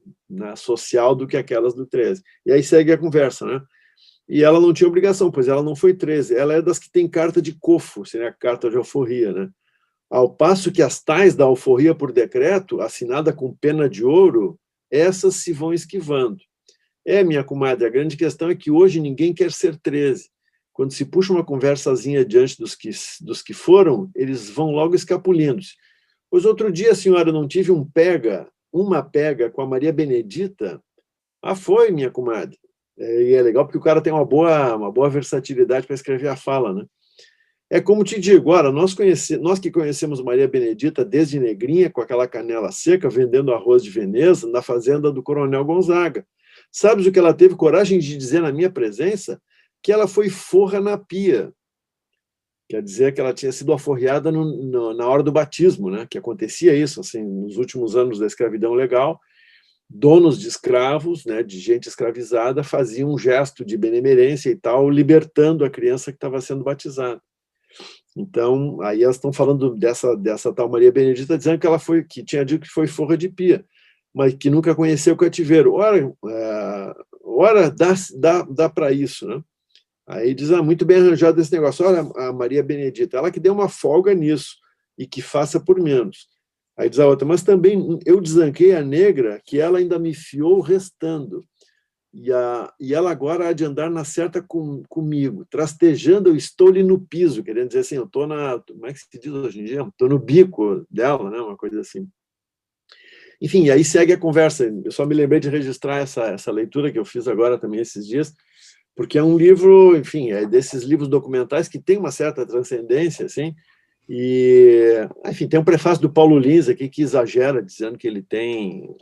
social do que aquelas do 13. E aí segue a conversa, né? E ela não tinha obrigação, pois ela não foi 13. Ela é das que tem carta de cofo, seria a carta de alforria, né? Ao passo que as tais da alforria por decreto, assinada com pena de ouro, essas se vão esquivando. Minha comadre, a grande questão é que hoje ninguém quer ser 13. Quando se puxa uma conversazinha diante dos que foram, eles vão logo escapulindo-se. Pois outro dia, senhora, eu não tive uma pega com a Maria Benedita? Ah, foi, minha comadre. E é legal porque o cara tem uma boa versatilidade para escrever a fala, né? É como te digo, ora, nós que conhecemos Maria Benedita desde negrinha, com aquela canela seca, vendendo arroz de Veneza, na fazenda do Coronel Gonzaga. Sabes o que ela teve coragem de dizer na minha presença? Que ela foi forra na pia. Quer dizer que ela tinha sido aforreada na hora do batismo, né? Que acontecia isso, assim, nos últimos anos da escravidão legal, donos de escravos, né, de gente escravizada, faziam um gesto de benemerência e tal, libertando a criança que estava sendo batizada. Então, aí elas estão falando dessa tal Maria Benedita, dizendo que tinha dito que foi forra de pia, mas que nunca conheceu o cativeiro. Ora dá para isso, né? Aí diz, muito bem arranjado esse negócio. Olha, a Maria Benedita, ela que deu uma folga nisso, e que faça por menos. Aí diz a outra, mas também eu desanquei a negra, que ela ainda me fiou o restando. E ela agora há de andar na certa comigo, trastejando, eu estou-lhe no piso, querendo dizer assim, eu estou como é que se diz hoje em dia? Estou no bico dela, né? Uma coisa assim. Enfim, aí segue a conversa. Eu só me lembrei de registrar essa leitura que eu fiz agora também esses dias, porque é um livro, enfim, é desses livros documentais que tem uma certa transcendência, assim, e, enfim, tem um prefácio do Paulo Lins aqui que exagera, dizendo que ele tem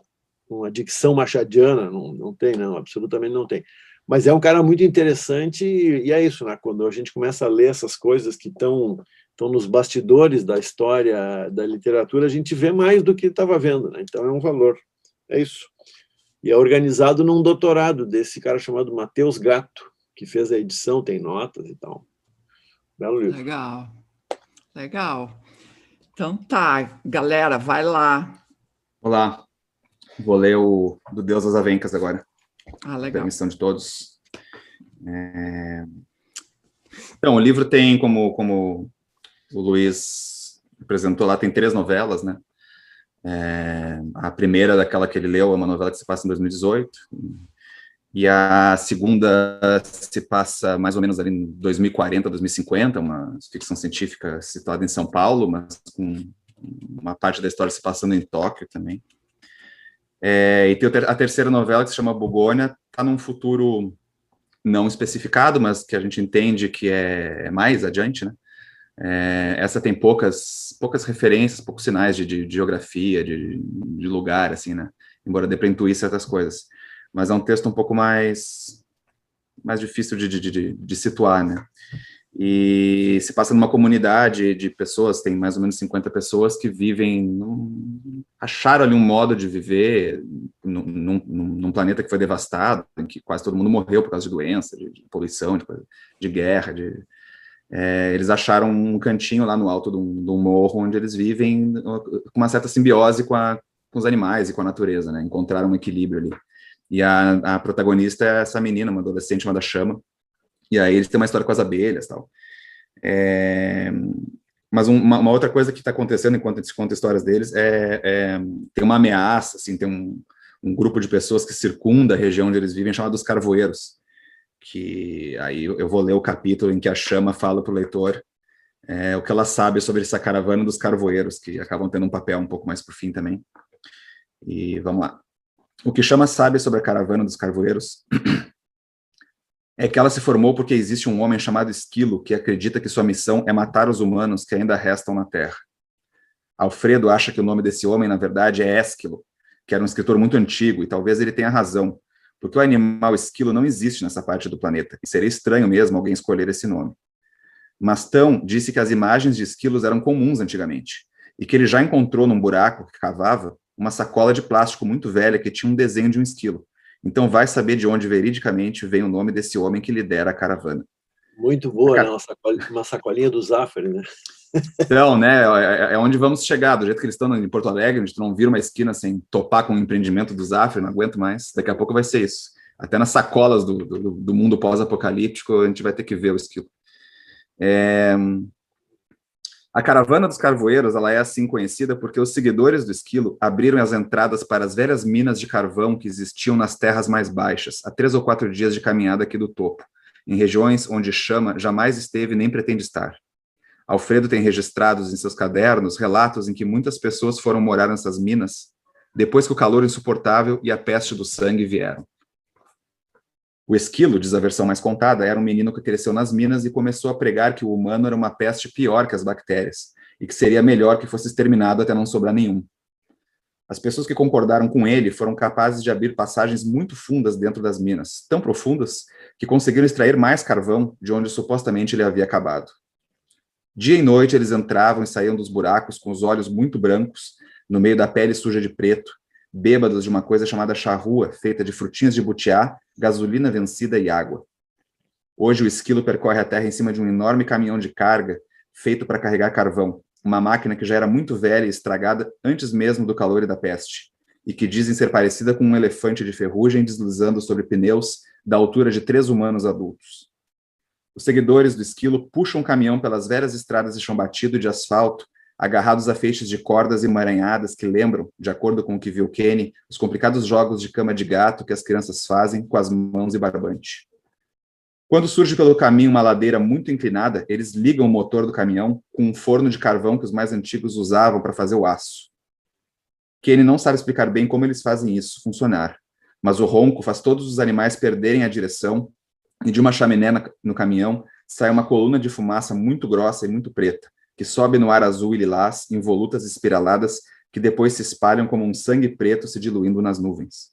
uma dicção machadiana. Não tem, não, absolutamente não tem. Mas é um cara muito interessante, e é isso, né? Quando a gente começa a ler essas coisas que estão nos bastidores da história da literatura, a gente vê mais do que estava vendo, né? Então é um valor. É isso. E é organizado num doutorado desse cara chamado Matheus Gatto, que fez a edição, tem notas e tal. Belo livro. Legal. Então tá, galera, vai lá. Olá. Vou ler o do Deus das Avencas agora. Legal. Permissão de todos. Então, o livro tem, como o Luiz apresentou lá, tem 3 novelas, né? A primeira daquela que ele leu é uma novela que se passa em 2018, E a segunda se passa mais ou menos ali em 2040, 2050, uma ficção científica situada em São Paulo, mas com uma parte da história se passando em Tóquio também. E tem a terceira novela, que se chama Bugônia, está num futuro não especificado, mas que a gente entende que é mais adiante, né? Essa tem poucas referências, poucos sinais de geografia, de lugar, assim, né? Embora dê para intuir certas coisas. Mas é um texto um pouco mais difícil de situar, né? E se passa numa comunidade de pessoas, tem mais ou menos 50 pessoas que vivem, acharam ali um modo de viver num planeta que foi devastado, em que quase todo mundo morreu por causa de doença, de poluição, de guerra, eles acharam um cantinho lá no alto de um morro onde eles vivem com uma certa simbiose com os animais e com a natureza, né? Encontraram um equilíbrio ali. E a protagonista é essa menina, uma adolescente chamada Chama, e aí eles têm uma história com as abelhas e tal. Mas uma outra coisa que está acontecendo enquanto eles contam histórias deles tem uma ameaça, assim, tem um grupo de pessoas que circunda a região onde eles vivem, chamado os Carvoeiros, que aí eu vou ler o capítulo em que a Chama fala para o leitor o que ela sabe sobre essa caravana dos Carvoeiros, que acabam tendo um papel um pouco mais por fim também. E vamos lá. O que Chama sabe sobre a caravana dos Carvoeiros é que ela se formou porque existe um homem chamado Esquilo que acredita que sua missão é matar os humanos que ainda restam na Terra. Alfredo acha que o nome desse homem, na verdade, é Ésquilo, que era um escritor muito antigo, e talvez ele tenha razão, porque o animal esquilo não existe nessa parte do planeta, e seria estranho mesmo alguém escolher esse nome. Mastão disse que as imagens de esquilos eram comuns antigamente, e que ele já encontrou num buraco que cavava uma sacola de plástico muito velha que tinha um desenho de um esquilo. Então vai saber de onde veridicamente vem o nome desse homem que lidera a caravana. Muito boa, né? Uma sacolinha do Zafari, né? Então, né, é onde vamos chegar, do jeito que eles estão em Porto Alegre, a gente não vira uma esquina sem topar com o empreendimento do Zafari, não aguento mais, daqui a pouco vai ser isso. Até nas sacolas do mundo pós-apocalíptico, a gente vai ter que ver o esquilo. A caravana dos Carvoeiros, ela é assim conhecida porque os seguidores do esquilo abriram as entradas para as velhas minas de carvão que existiam nas terras mais baixas, a 3 ou 4 dias de caminhada aqui do topo, em regiões onde Chama jamais esteve nem pretende estar. Alfredo tem registrados em seus cadernos relatos em que muitas pessoas foram morar nessas minas depois que o calor insuportável e a peste do sangue vieram. O Esquilo, diz a versão mais contada, era um menino que cresceu nas minas e começou a pregar que o humano era uma peste pior que as bactérias e que seria melhor que fosse exterminado até não sobrar nenhum. As pessoas que concordaram com ele foram capazes de abrir passagens muito fundas dentro das minas, tão profundas que conseguiram extrair mais carvão de onde supostamente ele havia acabado. Dia e noite eles entravam e saíam dos buracos com os olhos muito brancos, no meio da pele suja de preto, bêbados de uma coisa chamada charrua, feita de frutinhas de butiá, gasolina vencida e água. Hoje o esquilo percorre a terra em cima de um enorme caminhão de carga, feito para carregar carvão, uma máquina que já era muito velha e estragada antes mesmo do calor e da peste, e que dizem ser parecida com um elefante de ferrugem deslizando sobre pneus da altura de 3 humanos adultos. Os seguidores do esquilo puxam o caminhão pelas velhas estradas de chão batido e de asfalto, agarrados a feixes de cordas emaranhadas que lembram, de acordo com o que viu Kenny, os complicados jogos de cama de gato que as crianças fazem com as mãos e barbante. Quando surge pelo caminho uma ladeira muito inclinada, eles ligam o motor do caminhão com um forno de carvão que os mais antigos usavam para fazer o aço. Kenny não sabe explicar bem como eles fazem isso funcionar, mas o ronco faz todos os animais perderem a direção e de uma chaminé no caminhão sai uma coluna de fumaça muito grossa e muito preta, que sobe no ar azul e lilás em volutas espiraladas que depois se espalham como um sangue preto se diluindo nas nuvens.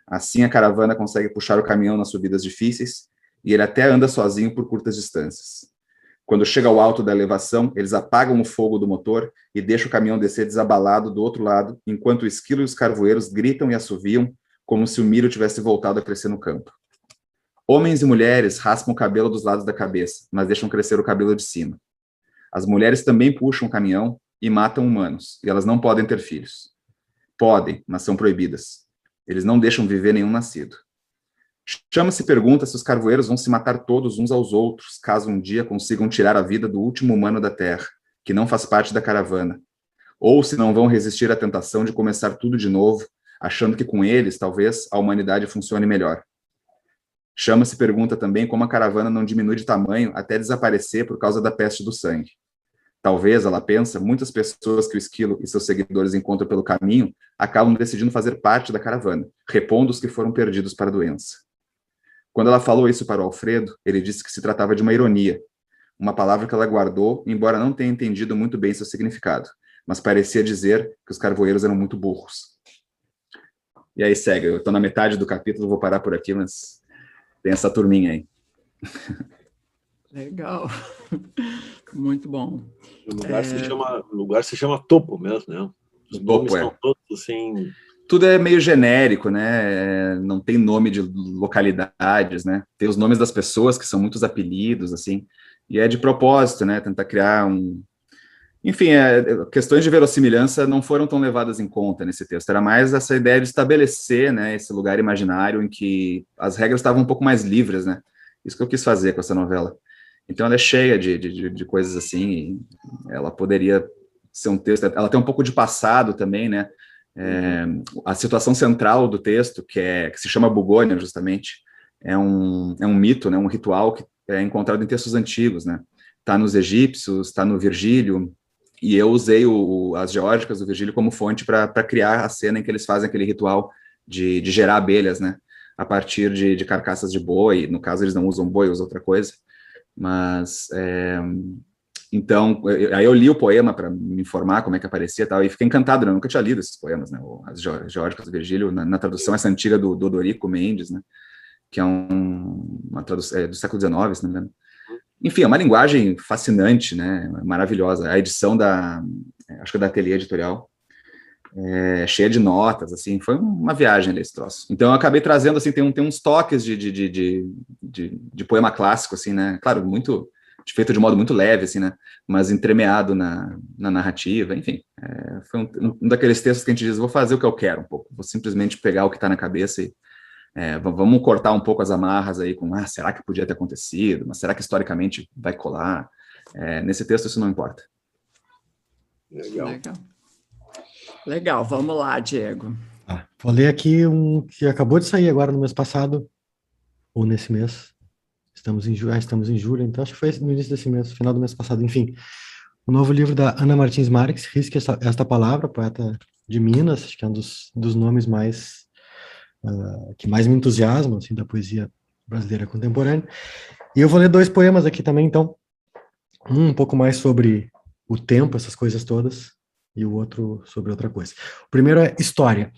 Assim a caravana consegue puxar o caminhão nas subidas difíceis e ele até anda sozinho por curtas distâncias. Quando chega ao alto da elevação, eles apagam o fogo do motor e deixam o caminhão descer desabalado do outro lado, enquanto o esquilo e os carvoeiros gritam e assoviam como se o milho tivesse voltado a crescer no campo. Homens e mulheres raspam o cabelo dos lados da cabeça, mas deixam crescer o cabelo de cima. As mulheres também puxam o caminhão e matam humanos, e elas não podem ter filhos. Podem, mas são proibidas. Eles não deixam viver nenhum nascido. Chama-se pergunta se os carvoeiros vão se matar todos uns aos outros, caso um dia consigam tirar a vida do último humano da Terra, que não faz parte da caravana, ou se não vão resistir à tentação de começar tudo de novo, achando que com eles, talvez, a humanidade funcione melhor. Chama se pergunta também como a caravana não diminui de tamanho até desaparecer por causa da peste do sangue. Talvez, ela pensa, muitas pessoas que o Esquilo e seus seguidores encontram pelo caminho acabam decidindo fazer parte da caravana, repondo os que foram perdidos para a doença. Quando ela falou isso para o Alfredo, ele disse que se tratava de uma ironia, uma palavra que ela guardou, embora não tenha entendido muito bem seu significado, mas parecia dizer que os carvoeiros eram muito burros. E aí segue, eu estou na metade do capítulo, vou parar por aqui, mas tem essa turminha aí. Legal, muito bom. O lugar se chama Topo mesmo, né? Os nomes são todos assim... Tudo é meio genérico, né? Não tem nome de localidades, né? Tem os nomes das pessoas, que são muitos apelidos, assim, e é de propósito, né? Tentar criar um... Enfim, questões de verossimilhança não foram tão levadas em conta nesse texto. Era mais essa ideia de estabelecer, né, esse lugar imaginário em que as regras estavam um pouco mais livres, né? Isso que eu quis fazer com essa novela. Então ela é cheia de coisas assim, e ela poderia ser um texto... Ela tem um pouco de passado também, né? A situação central do texto, que se chama Bugônia, justamente, é um mito, né, um ritual que é encontrado em textos antigos, né? Está nos egípcios, está no Virgílio, e eu usei as geórgicas do Virgílio como fonte para criar a cena em que eles fazem aquele ritual de gerar abelhas, né? A partir de carcaças de boi. No caso, eles não usam boi, usam outra coisa. Mas, então, aí eu li o poema para me informar como é que aparecia e tal, e fiquei encantado, né? Eu nunca tinha lido esses poemas, né? As geórgicas do Virgílio, na tradução essa antiga do Odorico Mendes, né? Que é uma tradução do século XIX, se não me engano. Enfim, é uma linguagem fascinante, né? Maravilhosa. A edição acho que da Ateliê Editorial, cheia de notas, assim, foi uma viagem ali esse troço. Então eu acabei trazendo, assim, tem uns toques de poema clássico, assim, né? Claro, feito de modo muito leve, assim, né? Mas entremeado na narrativa, enfim. Foi um daqueles textos que a gente diz, vou fazer o que eu quero um pouco, vou simplesmente pegar o que está na cabeça e vamos cortar um pouco as amarras aí com, será que podia ter acontecido? Mas será que historicamente vai colar? Nesse texto isso não importa. Legal, vamos lá, Diego. Vou ler aqui um que acabou de sair agora no mês passado, ou nesse mês. Estamos em julho, então acho que foi no início desse mês, final do mês passado, enfim. O novo livro da Ana Martins Marques, Risque Esta Palavra, poeta de Minas, acho que é um dos nomes que mais me entusiasmam, assim, da poesia brasileira contemporânea. E eu vou ler 2 poemas aqui também, então. Um pouco mais sobre o tempo, essas coisas todas, e o outro sobre outra coisa. O primeiro é História.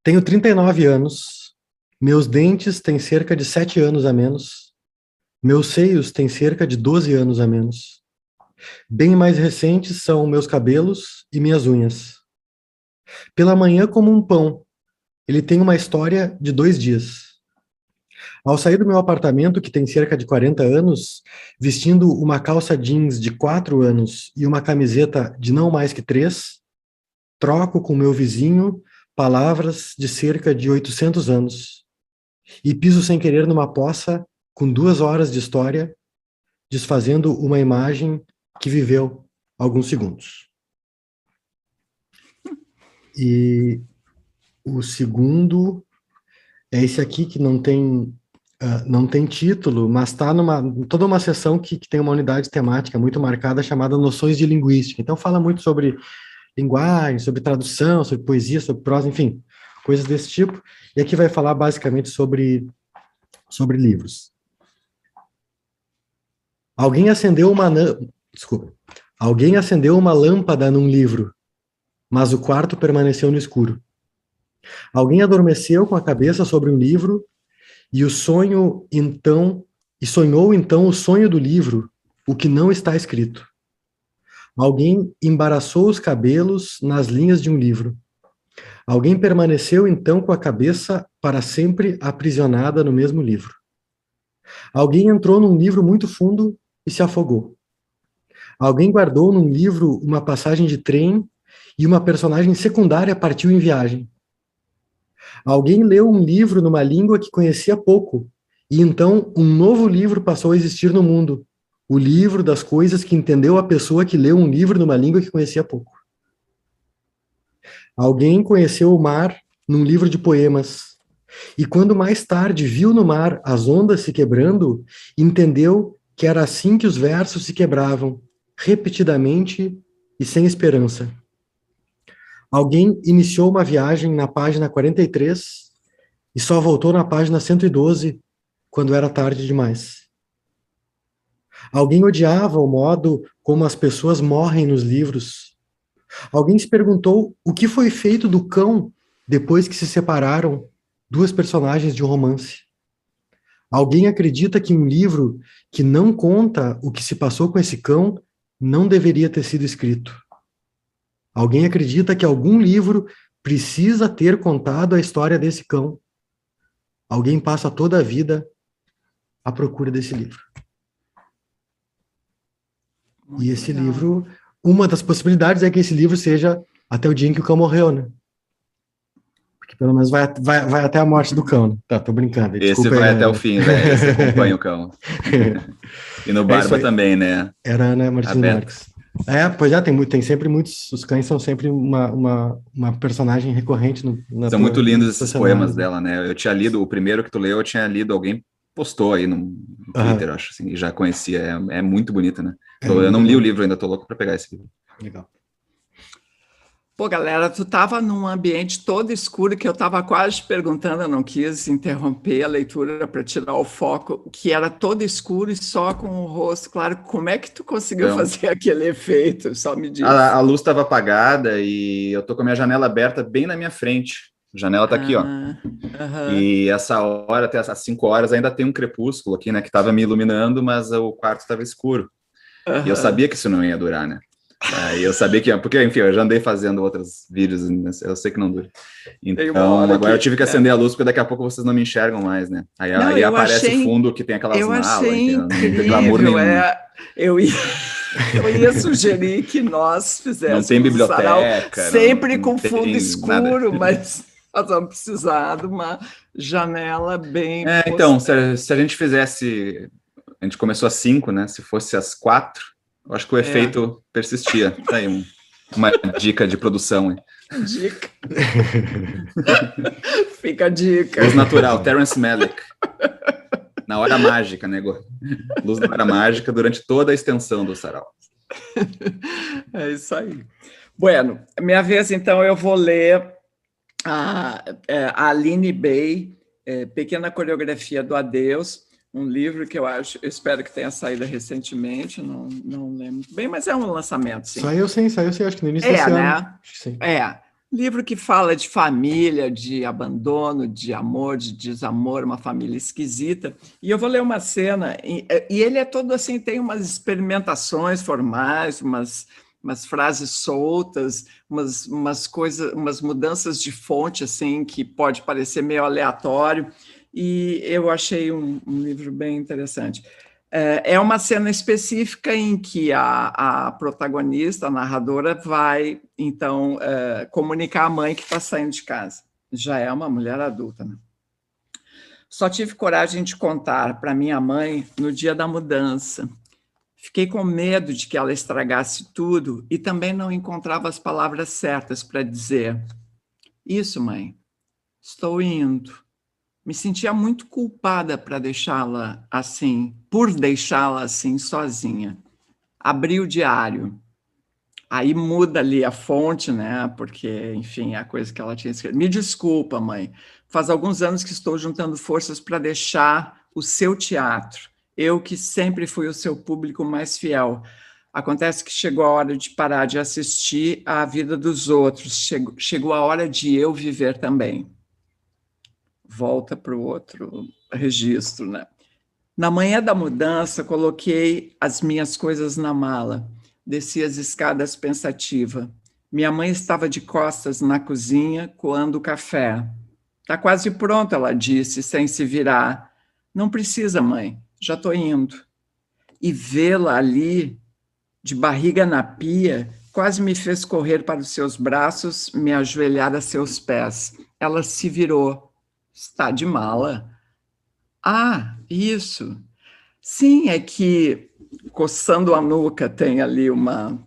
Tenho 39 anos, meus dentes têm cerca de 7 anos a menos, meus seios têm cerca de 12 anos a menos. Bem mais recentes são meus cabelos e minhas unhas. Pela manhã como um pão, ele tem uma história de 2 dias. Ao sair do meu apartamento, que tem cerca de 40 anos, vestindo uma calça jeans de 4 anos e uma camiseta de não mais que 3, troco com meu vizinho palavras de cerca de 800 anos e piso sem querer numa poça com 2 horas de história, desfazendo uma imagem que viveu alguns segundos. E o segundo é esse aqui, que não tem título, mas está toda uma seção que tem uma unidade temática muito marcada, chamada Noções de Linguística. Então fala muito sobre linguagem, sobre tradução, sobre poesia, sobre prosa, enfim, coisas desse tipo. E aqui vai falar basicamente sobre livros. Alguém acendeu uma lâmpada num livro, mas o quarto permaneceu no escuro. Alguém adormeceu com a cabeça sobre um livro e sonhou então o sonho do livro, o que não está escrito. Alguém embaraçou os cabelos nas linhas de um livro. Alguém permaneceu então com a cabeça para sempre aprisionada no mesmo livro. Alguém entrou num livro muito fundo e se afogou. Alguém guardou num livro uma passagem de trem e uma personagem secundária partiu em viagem. Alguém leu um livro numa língua que conhecia pouco, e então um novo livro passou a existir no mundo, o livro das coisas que entendeu a pessoa que leu um livro numa língua que conhecia pouco. Alguém conheceu o mar num livro de poemas, E quando mais tarde viu no mar as ondas se quebrando, entendeu que era assim que os versos se quebravam, repetidamente e sem esperança. Alguém iniciou uma viagem na página 43 e só voltou na página 112 quando era tarde demais. Alguém odiava o modo como as pessoas morrem nos livros. Alguém se perguntou o que foi feito do cão depois que se separaram duas personagens de um romance. Alguém acredita que um livro que não conta o que se passou com esse cão não deveria ter sido escrito. Alguém acredita que algum livro precisa ter contado a história desse cão. Alguém passa toda a vida à procura desse livro. E esse livro, uma das possibilidades é que esse livro seja até o dia em que o cão morreu, né? Porque pelo menos vai até a morte do cão. Né? Tá, tô brincando. Esse vai até o fim, né? Esse acompanha o cão. E no Barba também, né? Era Ana Martins Marques. Pois é, tem sempre muitos... Os cães são sempre uma personagem recorrente. São muito lindos esses poemas dela, né? Eu tinha lido, o primeiro que tu leu, eu tinha lido, alguém postou aí no Twitter, acho, assim, e já conhecia. É muito bonita, né? Eu não li o livro ainda, tô louco para pegar esse livro. Legal. Pô, galera, tu estava num ambiente todo escuro que eu estava quase perguntando, eu não quis interromper a leitura para tirar o foco, que era todo escuro e só com o rosto claro. Como é que tu conseguiu fazer aquele efeito? Só me diz. A luz estava apagada e eu tô com a minha janela aberta bem na minha frente. A janela tá aqui, ó. E essa hora, até às 5 horas, ainda tem um crepúsculo aqui, né, que estava me iluminando, mas o quarto estava escuro. E eu sabia que isso não ia durar, né? Aí eu sabia que ia, porque, enfim, eu já andei fazendo outros vídeos, eu sei que não dura. Então, agora eu tive que acender a luz, porque daqui a pouco vocês não me enxergam mais, né? Aí aparece o fundo que tem aquelas malas. Eu achei incrível, eu ia sugerir que nós fizéssemos não tem biblioteca, sempre com fundo escuro, mas nós vamos precisar de uma janela bem... Então, se a gente fizesse... A gente começou às 5, né? Se fosse às 4... Eu acho que o efeito persistia. Tá aí uma dica de produção. Hein? Dica. Fica a dica. Luz natural, Terence Malick. Na hora mágica, né? Luz na hora mágica durante toda a extensão do sarau. É isso aí. Bueno, minha vez, então, eu vou ler a Aline Bay, Pequena Coreografia do Adeus, um livro que eu espero que tenha saído recentemente, não lembro muito bem, mas é um lançamento, sim. Saiu sim, acho que no início desse ano. Né? Sim. Livro que fala de família, de abandono, de amor, de desamor, uma família esquisita. E eu vou ler uma cena, e ele é todo assim, tem umas experimentações formais, umas frases soltas, umas coisas, umas mudanças de fonte, assim, que pode parecer meio aleatório. E eu achei um livro bem interessante. É uma cena específica em que a protagonista, a narradora, vai, então, comunicar à mãe que está saindo de casa. Já é uma mulher adulta, né? Só tive coragem de contar para minha mãe no dia da mudança. Fiquei com medo de que ela estragasse tudo e também não encontrava as palavras certas para dizer. Isso, mãe, estou indo. Me sentia muito culpada por deixá-la assim, sozinha. Abri o diário. Aí muda ali a fonte, né? Porque, enfim, é a coisa que ela tinha escrito. Me desculpa, mãe. Faz alguns anos que estou juntando forças para deixar o seu teatro. Eu que sempre fui o seu público mais fiel. Acontece que chegou a hora de parar de assistir à vida dos outros. Chegou a hora de eu viver também. Volta para o outro registro, né? Na manhã da mudança, coloquei as minhas coisas na mala. Desci as escadas pensativa. Minha mãe estava de costas na cozinha, coando o café. Está quase pronto, ela disse, sem se virar. Não precisa, mãe, já estou indo. E vê-la ali, de barriga na pia, quase me fez correr para os seus braços, me ajoelhar a seus pés. Ela se virou. Está de mala? Ah, isso. Sim, é que, coçando a nuca, tem ali uma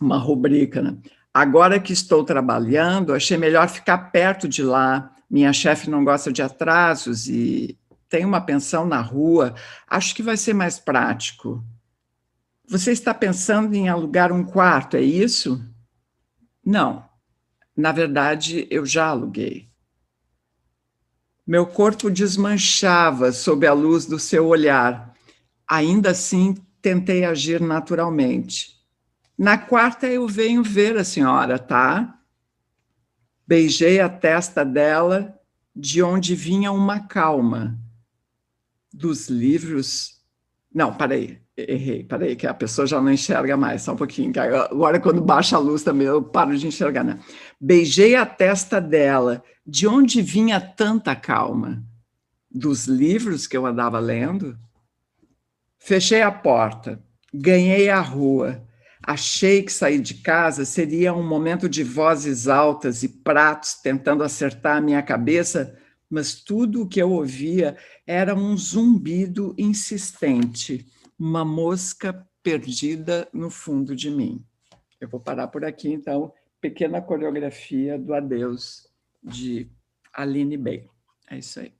rubrica, né? Agora que estou trabalhando, achei melhor ficar perto de lá, minha chefe não gosta de atrasos e tem uma pensão na rua, acho que vai ser mais prático. Você está pensando em alugar um quarto, é isso? Não. Na verdade, eu já aluguei. Meu corpo desmanchava sob a luz do seu olhar. Ainda assim, tentei agir naturalmente. Na quarta, eu venho ver a senhora, tá? Beijei a testa dela, de onde vinha uma calma. Dos livros... Não, peraí, errei, peraí, que a pessoa já não enxerga mais, só um pouquinho. Agora, quando baixa a luz também, eu paro de enxergar, né? Beijei a testa dela, de onde vinha tanta calma? Dos livros que eu andava lendo? Fechei a porta, ganhei a rua. Achei que sair de casa seria um momento de vozes altas e pratos tentando acertar a minha cabeça, mas tudo o que eu ouvia era um zumbido insistente, uma mosca perdida no fundo de mim. Eu vou parar por aqui, então, pequena coreografia do Adeus, de Aline Bay. É isso aí.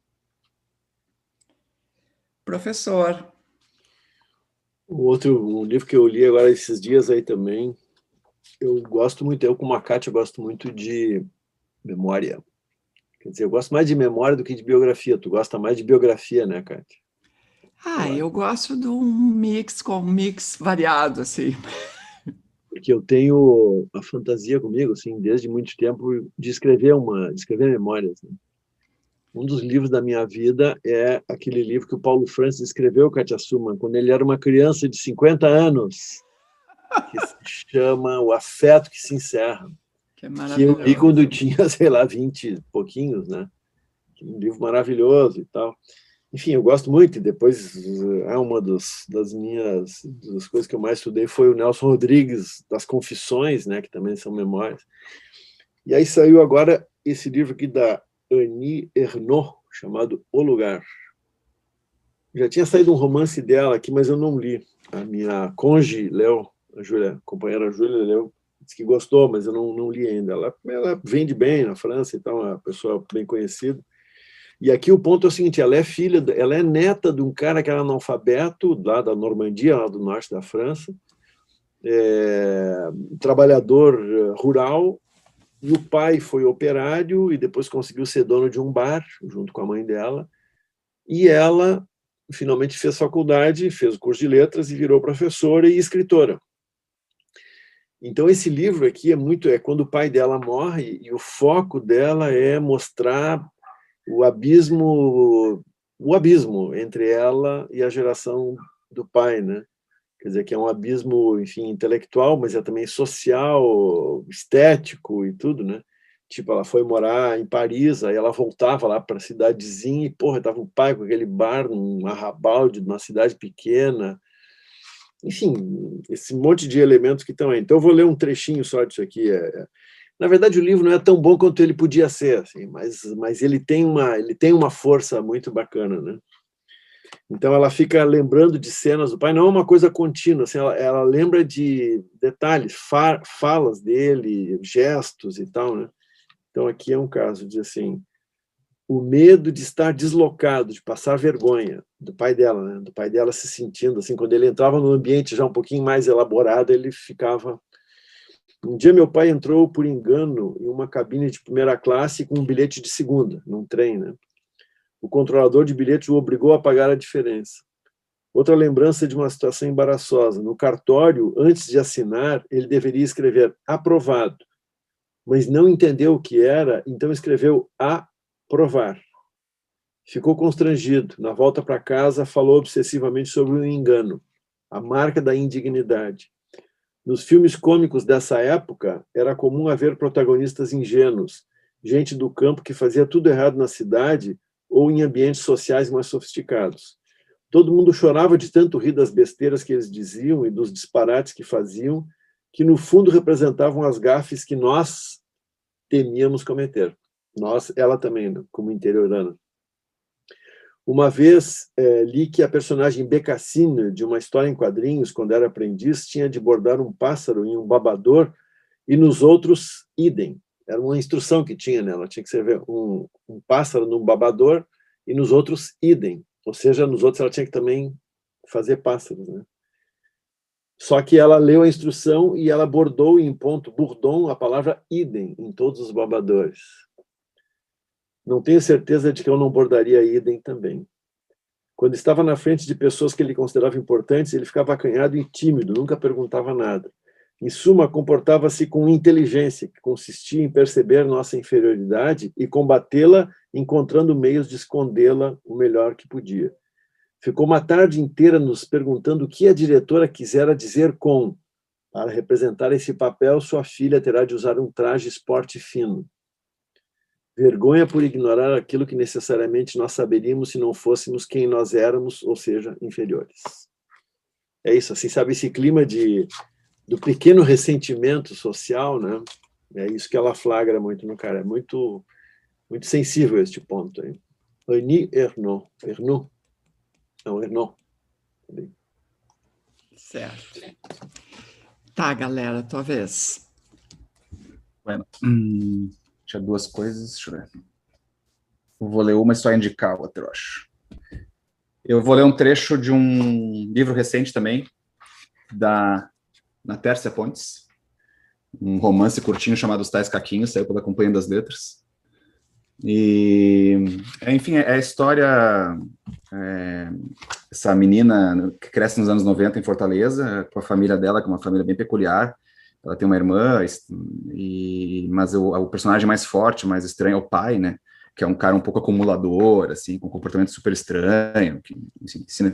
Professor. Um livro que eu li agora esses dias aí também, eu gosto muito, eu como a Kátia, gosto muito de memória. Quer dizer, eu gosto mais de memória do que de biografia. Tu gosta mais de biografia, né, Kátia? Eu gosto de um mix variado, assim. Porque eu tenho a fantasia comigo, assim, desde muito tempo, de escrever memórias. Né? Um dos livros da minha vida é aquele livro que o Paulo Francis escreveu, Kátia Suman, quando ele era uma criança de 50 anos, que se chama O Afeto que se Encerra. Que eu li quando eu tinha, sei lá, 20 e pouquinhos, né? Um livro maravilhoso e tal. Enfim, eu gosto muito, e depois uma das coisas que eu mais estudei foi o Nelson Rodrigues, das Confissões, né, que também são memórias. E aí saiu agora esse livro aqui da Annie Ernaux, chamado O Lugar. Já tinha saído um romance dela aqui, mas eu não li. A minha cônjuge leu, a companheira Júlia leu, disse que gostou, mas eu não li ainda. Ela vende bem na França, então é uma pessoa bem conhecida. E aqui o ponto é o seguinte, ela é neta de um cara que era analfabeto, lá da Normandia, lá do norte da França, trabalhador rural, e o pai foi operário e depois conseguiu ser dono de um bar, junto com a mãe dela, e ela finalmente fez faculdade, fez o curso de letras e virou professora e escritora. Então, esse livro aqui é quando o pai dela morre, e o foco dela é mostrar o abismo entre ela e a geração do pai, né? Quer dizer, que é um abismo, enfim, intelectual, mas é também social, estético e tudo, né? Tipo, ela foi morar em Paris, aí ela voltava lá para a cidadezinha e, porra, estava o pai com aquele bar num arrabalde de uma cidade pequena. Enfim, esse monte de elementos que estão aí. Então, eu vou ler um trechinho só disso aqui. Na verdade, o livro não é tão bom quanto ele podia ser, assim, mas ele tem uma força muito bacana, né? Então, ela fica lembrando de cenas do pai, não é uma coisa contínua, assim, ela lembra de detalhes, falas dele, gestos e tal, né? Então, aqui é um caso de, assim, o medo de estar deslocado, de passar vergonha, do pai dela, né? Do pai dela se sentindo, assim, quando ele entrava num ambiente já um pouquinho mais elaborado, ele ficava... Um dia meu pai entrou por engano em uma cabine de primeira classe com um bilhete de segunda, num trem, né? O controlador de bilhetes o obrigou a pagar a diferença. Outra lembrança de uma situação embaraçosa. No cartório, antes de assinar, ele deveria escrever aprovado, mas não entendeu o que era, então escreveu aprovar. Ficou constrangido. Na volta para casa, falou obsessivamente sobre o engano, a marca da indignidade. Nos filmes cômicos dessa época, era comum haver protagonistas ingênuos, gente do campo que fazia tudo errado na cidade ou em ambientes sociais mais sofisticados. Todo mundo chorava de tanto rir das besteiras que eles diziam e dos disparates que faziam, que no fundo representavam as gafes que nós temíamos cometer. Nós, ela também, como interiorana. Uma vez li que a personagem Becassine, de uma história em quadrinhos, quando era aprendiz, tinha de bordar um pássaro em um babador, e nos outros, idem. Era uma instrução que tinha nela. Tinha que escrever um pássaro num babador e nos outros idem. Ou seja, nos outros ela tinha que também fazer pássaros, né? Só que ela leu a instrução e ela bordou em ponto bourdon a palavra idem em todos os babadores. Não tenho certeza de que eu não bordaria idem também. Quando estava na frente de pessoas que ele considerava importantes, ele ficava acanhado e tímido, nunca perguntava nada. Em suma, comportava-se com inteligência, que consistia em perceber nossa inferioridade e combatê-la, encontrando meios de escondê-la o melhor que podia. Ficou uma tarde inteira nos perguntando o que a diretora quisera dizer com: para representar esse papel, sua filha terá de usar um traje esporte fino. Vergonha por ignorar aquilo que necessariamente nós saberíamos se não fôssemos quem nós éramos, ou seja, inferiores. É isso, assim, sabe, esse clima do pequeno ressentimento social, né? É isso que ela flagra muito no cara. É muito, muito sensível este ponto aí. Annie Ernaux. Não, Ernaux. Certo. Tá, galera, tua vez. Bueno, tinha duas coisas, deixa eu ver. Eu vou ler uma e só indicar outra, eu acho. Eu vou ler um trecho de um livro recente também, da Natércia Pontes, um romance curtinho chamado Os Tais Caquinhos, saiu pela Companhia das Letras. E, enfim, é a história... essa menina que cresce nos anos 90 em Fortaleza, com a família dela, que é uma família bem peculiar. Ela tem uma irmã, mas o personagem mais forte, mais estranho é o pai, né? Que é um cara um pouco acumulador, assim, com um comportamento super estranho, que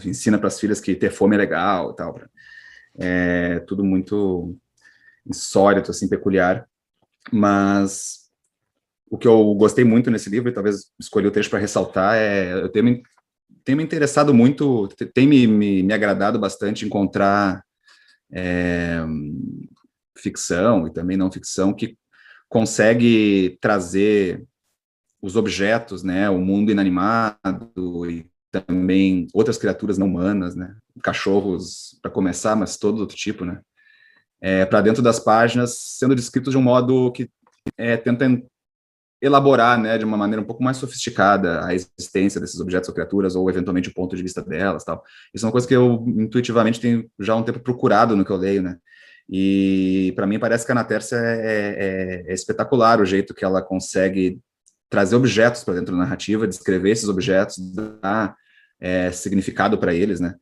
ensina para as filhas que ter fome é legal e tal. É tudo muito insólito, assim, peculiar. Mas o que eu gostei muito nesse livro, e talvez escolhi o trecho para ressaltar, eu tenho me interessado muito, tem me agradado bastante encontrar ficção e também não ficção que consegue trazer os objetos, né, o mundo inanimado e também outras criaturas não humanas, né, cachorros para começar, mas todo outro tipo, né, para dentro das páginas, sendo descritos de um modo que tenta elaborar, né, de uma maneira um pouco mais sofisticada a existência desses objetos ou criaturas, ou eventualmente o ponto de vista delas, tal. Isso é uma coisa que eu intuitivamente tenho já há um tempo procurado no que eu leio, né, e para mim parece que a Natércia é espetacular o jeito que ela consegue trazer objetos para dentro da narrativa, descrever esses objetos, dar significado para eles, né,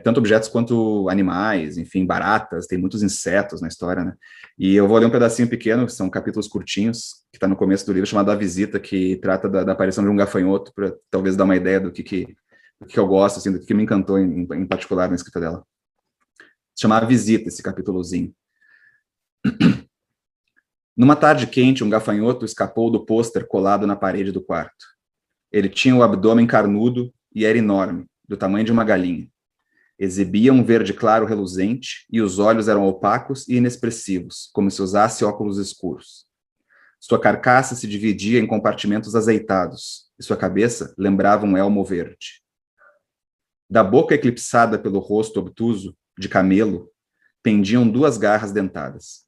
tanto objetos quanto animais, enfim, baratas, tem muitos insetos na história, né, e eu vou ler um pedacinho pequeno, que são capítulos curtinhos, que está no começo do livro, chamado A Visita, que trata da aparição de um gafanhoto, para talvez dar uma ideia do que eu gosto, assim, do que me encantou em particular na escrita dela. Se chama A Visita, esse capítulozinho. Numa tarde quente, um gafanhoto escapou do pôster colado na parede do quarto. Ele tinha o abdômen carnudo e era enorme, do tamanho de uma galinha. Exibia um verde claro reluzente e os olhos eram opacos e inexpressivos, como se usasse óculos escuros. Sua carcaça se dividia em compartimentos azeitados e sua cabeça lembrava um elmo verde. Da boca eclipsada pelo rosto obtuso, de camelo, pendiam duas garras dentadas.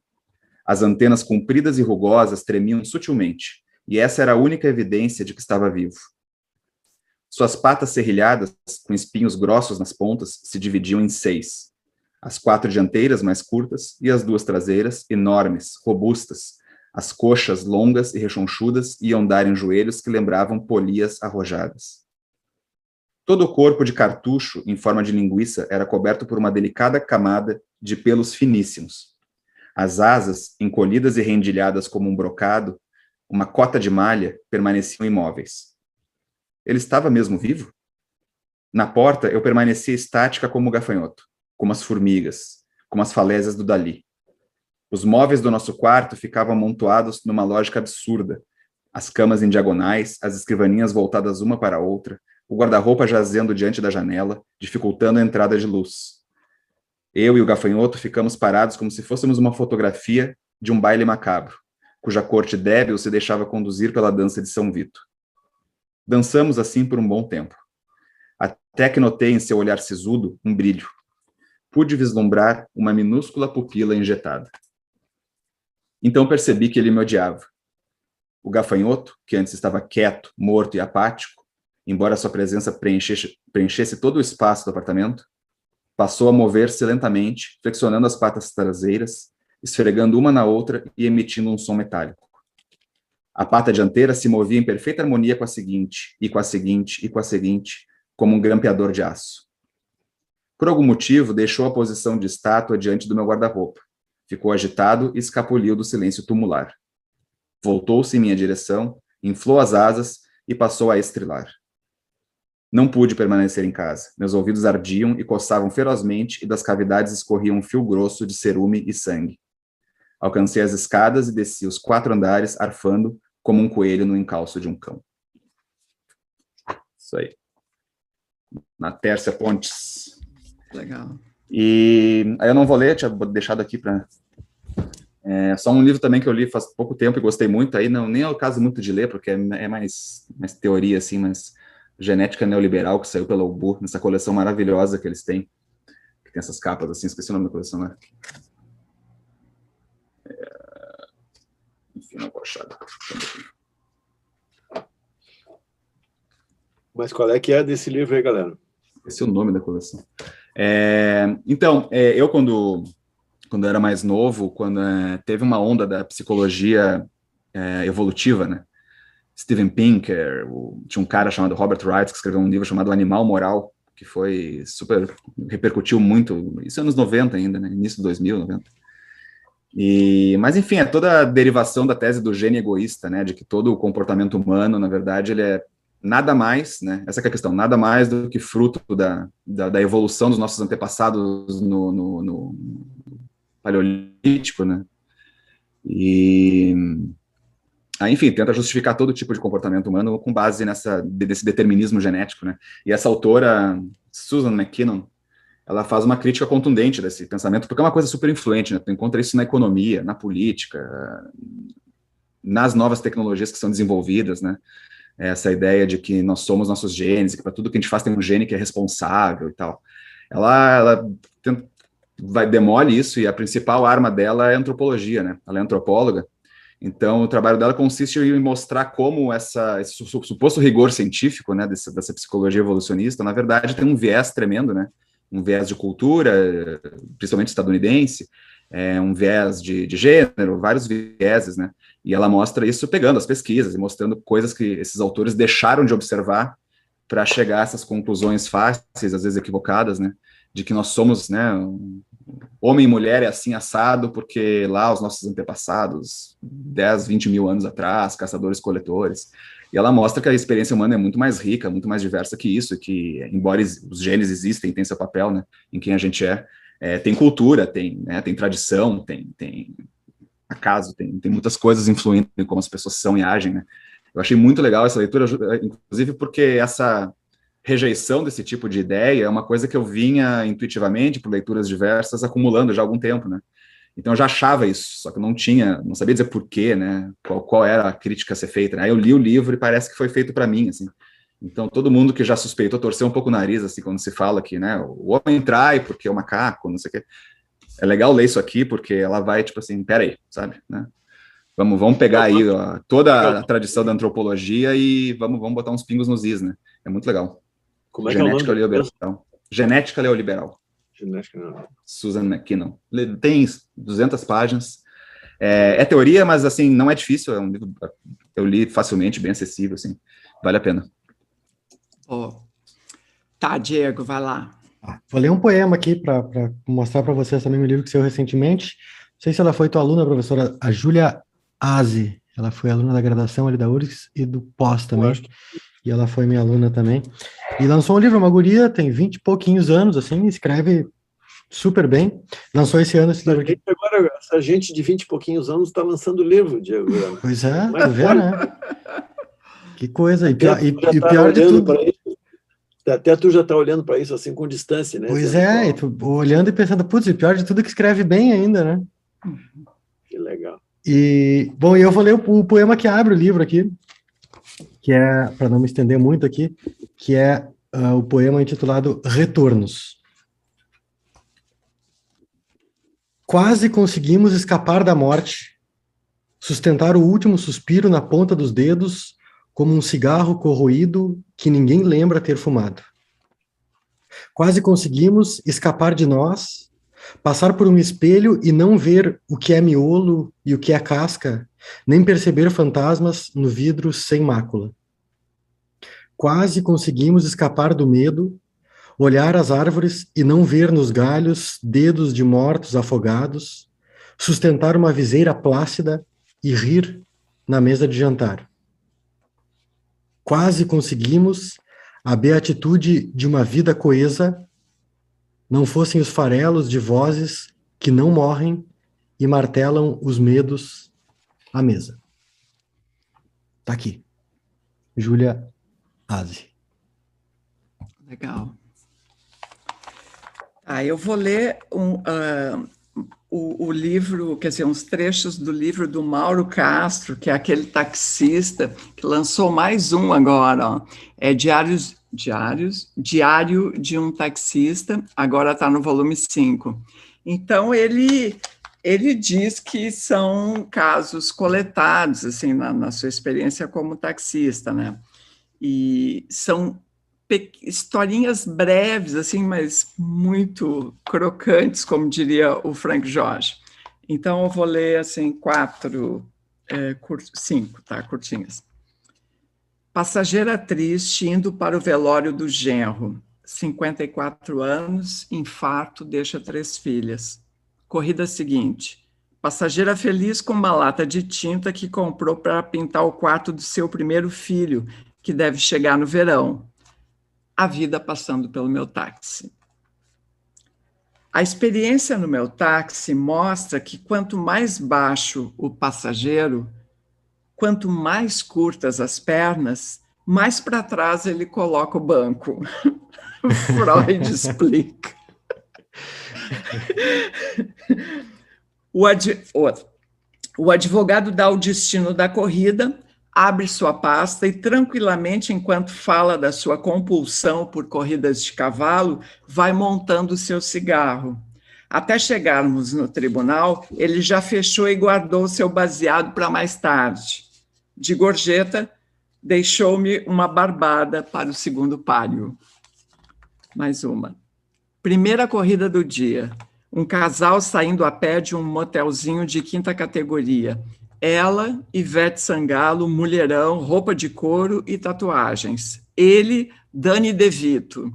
As antenas compridas e rugosas tremiam sutilmente, e essa era a única evidência de que estava vivo. Suas patas serrilhadas, com espinhos grossos nas pontas, se dividiam em 6. As 4 dianteiras, mais curtas, e as 2 traseiras, enormes, robustas. As coxas, longas e rechonchudas, iam dar em joelhos que lembravam polias arrojadas. Todo o corpo de cartucho, em forma de linguiça, era coberto por uma delicada camada de pelos finíssimos. As asas, encolhidas e rendilhadas como um brocado, uma cota de malha, permaneciam imóveis. Ele estava mesmo vivo? Na porta, eu permanecia estática como o gafanhoto, como as formigas, como as falésias do Dalí. Os móveis do nosso quarto ficavam amontoados numa lógica absurda. As camas em diagonais, as escrivaninhas voltadas uma para a outra, o guarda-roupa jazendo diante da janela, dificultando a entrada de luz. Eu e o gafanhoto ficamos parados como se fôssemos uma fotografia de um baile macabro, cuja corte débil se deixava conduzir pela dança de São Vito. Dançamos assim por um bom tempo. Até que notei em seu olhar sisudo um brilho. Pude vislumbrar uma minúscula pupila injetada. Então percebi que ele me odiava, O gafanhoto, que antes estava quieto, morto e apático, embora sua presença preenchesse todo o espaço do apartamento, passou a mover-se lentamente, flexionando as patas traseiras, esfregando uma na outra e emitindo um som metálico. A pata dianteira se movia em perfeita harmonia com a seguinte, e com a seguinte, e com a seguinte, como um grampeador de aço. Por algum motivo, deixou a posição de estátua diante do meu guarda-roupa. Ficou agitado e escapuliu do silêncio tumular. Voltou-se em minha direção, inflou as asas e passou a estrilar. Não pude permanecer em casa. Meus ouvidos ardiam e coçavam ferozmente e das cavidades escorria um fio grosso de cerume e sangue. Alcancei as escadas e desci os 4 andares, arfando como um coelho no encalço de um cão. Isso aí. Na Tércia Pontes. Legal. E aí eu não vou ler, tinha deixado aqui para... só um livro também que eu li faz pouco tempo e gostei muito, aí não, nem é o caso muito de ler, porque é mais teoria, assim, mas Genética Neoliberal, que saiu pela UBU, nessa coleção maravilhosa que eles têm, que tem essas capas, assim, esqueci o nome da coleção, né? Enfim, não vou achar. Mas qual é que é desse livro aí, galera? Esse é o nome da coleção. Então, eu quando era mais novo, quando teve uma onda da psicologia evolutiva, né? Steven Pinker, tinha um cara chamado Robert Wright que escreveu um livro chamado Animal Moral, que foi super, repercutiu muito, isso anos 90 ainda, né? Início de 2000, 90. Mas, enfim, é toda a derivação da tese do gene egoísta, né? De que todo o comportamento humano, na verdade, ele é nada mais, né? Essa que é a questão, nada mais do que fruto da evolução dos nossos antepassados no Paleolítico, né? Enfim, tenta justificar todo tipo de comportamento humano com base desse determinismo genético, né? E essa autora, Susan McKinnon, ela faz uma crítica contundente desse pensamento, porque é uma coisa super influente, né? Tu encontra isso na economia, na política, nas novas tecnologias que são desenvolvidas, né? Essa ideia de que nós somos nossos genes, que para tudo que a gente faz tem um gene que é responsável e tal. Ela demole isso, e a principal arma dela é a antropologia, né? Ela é antropóloga. Então, o trabalho dela consiste em mostrar como esse suposto rigor científico, né, dessa psicologia evolucionista, na verdade, tem um viés tremendo, né, um viés de cultura, principalmente estadunidense, um viés de gênero, vários vieses, né, e ela mostra isso pegando as pesquisas e mostrando coisas que esses autores deixaram de observar para chegar a essas conclusões fáceis, às vezes equivocadas, né, de que nós somos, né, homem e mulher é assim assado, porque lá os nossos antepassados, 10, 20 mil anos atrás, caçadores-coletores, e ela mostra que a experiência humana é muito mais rica, muito mais diversa que isso, que embora os genes existem, tem seu papel, né, em quem a gente tem cultura, tem tradição, tem acaso, tem muitas coisas influindo em como as pessoas são e agem, né. Eu achei muito legal essa leitura, inclusive porque essa rejeição desse tipo de ideia é uma coisa que eu vinha intuitivamente, por leituras diversas, acumulando já há algum tempo, né? Então eu já achava isso, só que eu não sabia dizer porquê, né? Qual era a crítica a ser feita, né? Aí eu li o livro e parece que foi feito para mim, assim. Então todo mundo que já suspeitou torceu um pouco o nariz, assim, quando se fala que, né, o homem trai porque é o macaco, não sei o quê. É legal ler isso aqui, porque ela vai, tipo assim, peraí, sabe, né? Vamos pegar aí toda a tradição da antropologia e vamos botar uns pingos nos is, né? É muito legal. Como é que é o nome? Genética Neoliberal. Genética Neoliberal. Susan McKinnon. Tem 200 páginas. É teoria, mas assim, não é difícil. É um livro eu li facilmente, bem acessível, assim. Vale a pena. Tá, Diego, vai lá. Vou ler um poema aqui para mostrar para vocês também um livro que saiu recentemente. Não sei se ela foi tua aluna, a professora a Júlia Aze. Ela foi aluna da graduação ali da URGS e do pós também. E ela foi minha aluna também. E lançou um livro, uma guria, tem 20 e pouquinhos anos, assim, escreve super bem. Lançou esse ano esse livro aqui. Agora, essa gente de 20 e pouquinhos anos está lançando livro, Diego. Pois é, tu vê, né? Que coisa. E pior de tudo... Até tu já está olhando para isso assim com distância, né? Pois é, e tu olhando e pensando, putz, e pior de tudo é que escreve bem ainda, né? Que legal. Bom, eu vou ler o poema que abre o livro aqui, que é, para não me estender muito aqui, que é o poema intitulado Retornos. Quase conseguimos escapar da morte, sustentar o último suspiro na ponta dos dedos, como um cigarro corroído que ninguém lembra ter fumado. Quase conseguimos escapar de nós, passar por um espelho e não ver o que é miolo e o que é casca, nem perceber fantasmas no vidro sem mácula. Quase conseguimos escapar do medo, olhar as árvores e não ver nos galhos dedos de mortos afogados, sustentar uma viseira plácida e rir na mesa de jantar. Quase conseguimos a beatitude de uma vida coesa, não fossem os farelos de vozes que não morrem e martelam os medos à mesa. Tá aqui. Júlia Aze. Legal. Eu vou ler o livro, quer dizer, uns trechos do livro do Mauro Castro, que é aquele taxista que lançou mais um agora, ó. É Diário de um Taxista, agora está no volume 5. Então, ele diz que são casos coletados, assim, na sua experiência como taxista, né? E são historinhas breves, assim, mas muito crocantes, como diria o Frank Jorge. Então, eu vou ler, assim, 5, tá? Curtinhas. Passageira triste indo para o velório do genro. 54 anos, infarto, deixa 3 filhas. Corrida seguinte. Passageira feliz com uma lata de tinta que comprou para pintar o quarto do seu primeiro filho, que deve chegar no verão. A vida passando pelo meu táxi. A experiência no meu táxi mostra que quanto mais baixo o passageiro, quanto mais curtas as pernas, mais para trás ele coloca o banco. Freud explica. O advogado dá o destino da corrida, abre sua pasta e, tranquilamente, enquanto fala da sua compulsão por corridas de cavalo, vai montando o seu cigarro. Até chegarmos no tribunal, ele já fechou e guardou seu baseado para mais tarde. De gorjeta, deixou-me uma barbada para o segundo páreo. Mais uma. Primeira corrida do dia. Um casal saindo a pé de um motelzinho de 5ª categoria. Ela, Ivete Sangalo, mulherão, roupa de couro e tatuagens. Ele, Dani De Vito,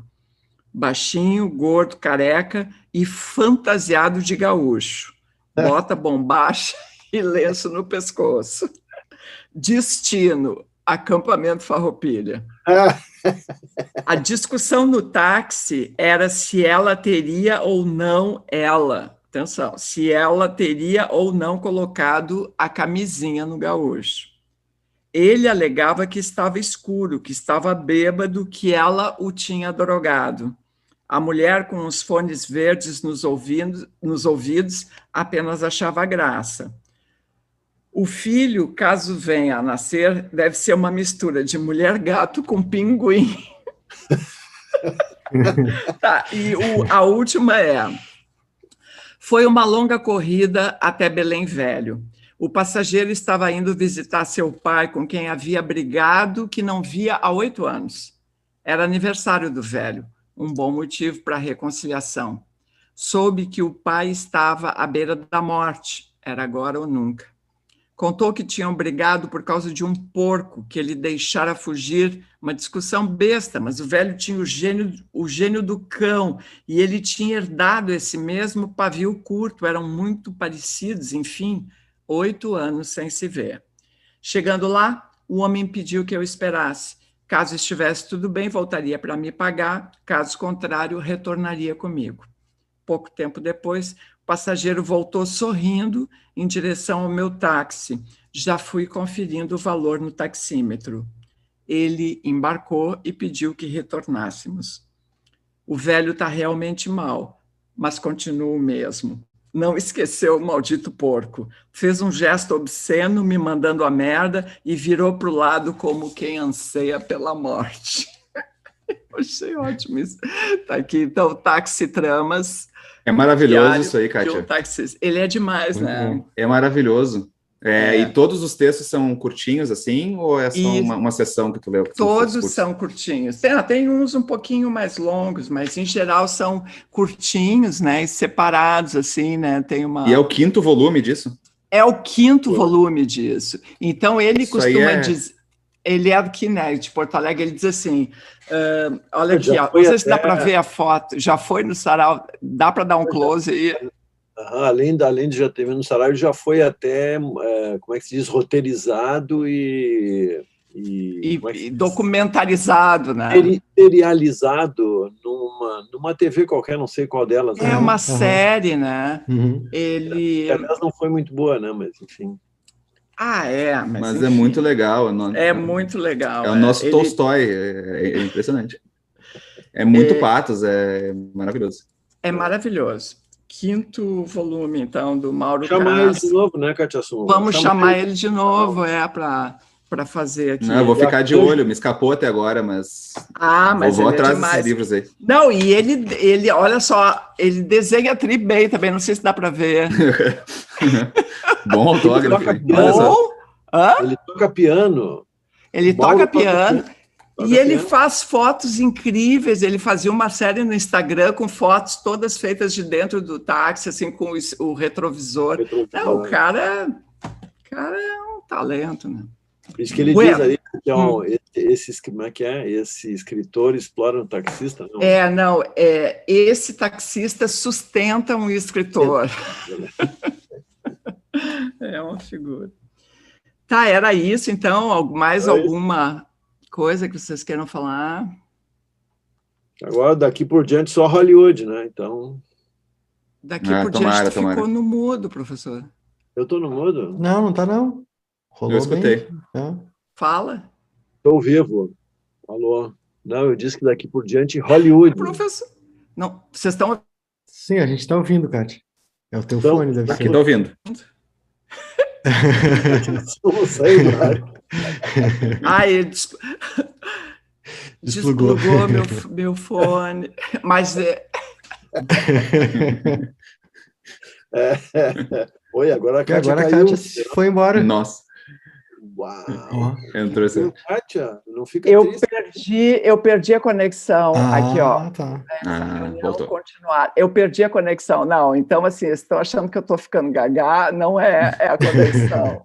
baixinho, gordo, careca e fantasiado de gaúcho. Bota bombacha e lenço no pescoço. Destino, acampamento Farroupilha. A discussão no táxi era se ela teria ou não atenção, se ela teria ou não colocado a camisinha no gaúcho. Ele alegava que estava escuro, que estava bêbado, que ela o tinha drogado. A mulher, com os fones verdes nos ouvidos, apenas achava graça. O filho, caso venha a nascer, deve ser uma mistura de mulher-gato com pinguim. Tá, e a última é... Foi uma longa corrida até Belém Velho. O passageiro estava indo visitar seu pai, com quem havia brigado, que não via há 8 anos. Era aniversário do velho, um bom motivo para a reconciliação. Soube que o pai estava à beira da morte, era agora ou nunca. Contou que tinham brigado por causa de um porco que ele deixara fugir, uma discussão besta, mas o velho tinha o gênio do cão e ele tinha herdado esse mesmo pavio curto, eram muito parecidos, enfim, 8 anos sem se ver. Chegando lá, o homem pediu que eu esperasse. Caso estivesse tudo bem, voltaria para me pagar, caso contrário, retornaria comigo. Pouco tempo depois, o passageiro voltou sorrindo em direção ao meu táxi. Já fui conferindo o valor no taxímetro. Ele embarcou e pediu que retornássemos. O velho está realmente mal, mas continua o mesmo. Não esqueceu o maldito porco. Fez um gesto obsceno, me mandando a merda, e virou para o lado como quem anseia pela morte. Eu achei ótimo isso. Tá aqui, então, Táxi Tramas. É maravilhoso isso aí, Kátia. Ele é demais, né? É maravilhoso. E todos os textos são curtinhos, assim, ou é só uma sessão que tu leu? Todos são curtinhos. Tem uns um pouquinho mais longos, mas, em geral, são curtinhos, né? E separados, assim, né? Tem uma... E é o 5º volume disso? É o 5º volume disso. Então, ele Isso costuma dizer... Ele é aqui, né, de Porto Alegre, ele diz assim, olha aqui, ó, não sei se dá para ver a foto, já foi no sarau, dá para dar um close aí? Além de já ter vindo no sarau, ele já foi até, como é que se diz, roteirizado e documentarizado, né? Serializado numa TV qualquer, não sei qual delas. É uma série, né? Ele... Aliás, não foi muito boa, né? Mas, enfim... Mas é muito legal. É muito legal. É o nosso Tolstói, é impressionante. É muito patos, é maravilhoso. É maravilhoso. 5º volume, então, do Mauro Castro. Chamar ele de novo, né, Kátia Assunção? Vamos chamar ele de novo, para fazer aqui. Não, eu vou ficar de olho, me escapou até agora, mas... mas vou atrás desses livros aí. Não, e ele, olha só, ele desenha bem também, não sei se dá para ver. Bom autógrafo. Ele toca piano. Ele toca piano. E ele faz fotos incríveis. Ele fazia uma série no Instagram com fotos todas feitas de dentro do táxi, assim, com o retrovisor. Não, o cara é um talento, né? Isso que ele diz aí, como é que é? Esse escritor explora um taxista? Não. Esse taxista sustenta um escritor. É uma figura. Tá, era isso, então. Alguma coisa que vocês queiram falar? Agora, daqui por diante, só Hollywood, né? Então... Daqui por diante, tu ficou no mudo, professor. Eu estou no mudo? Não, não está, não. Rolou, eu escutei. Fala. Estou vivo. Falou. Não, eu disse que daqui por diante, Hollywood. Professor... Não, vocês estão... Sim, a gente está ouvindo, Kátia. É o teu fone, deve ser. Aqui estou ouvindo. Ele desplugou meu fone. Mas Oi, agora a Kátia foi embora. Nossa. Uau. Entrou assim. Kátia, não fica triste. Eu perdi a conexão aqui, ó. Tá. Voltou. Continuar. Eu perdi a conexão. Não, então, assim, vocês estão achando que eu estou ficando gaga? Não é a conexão.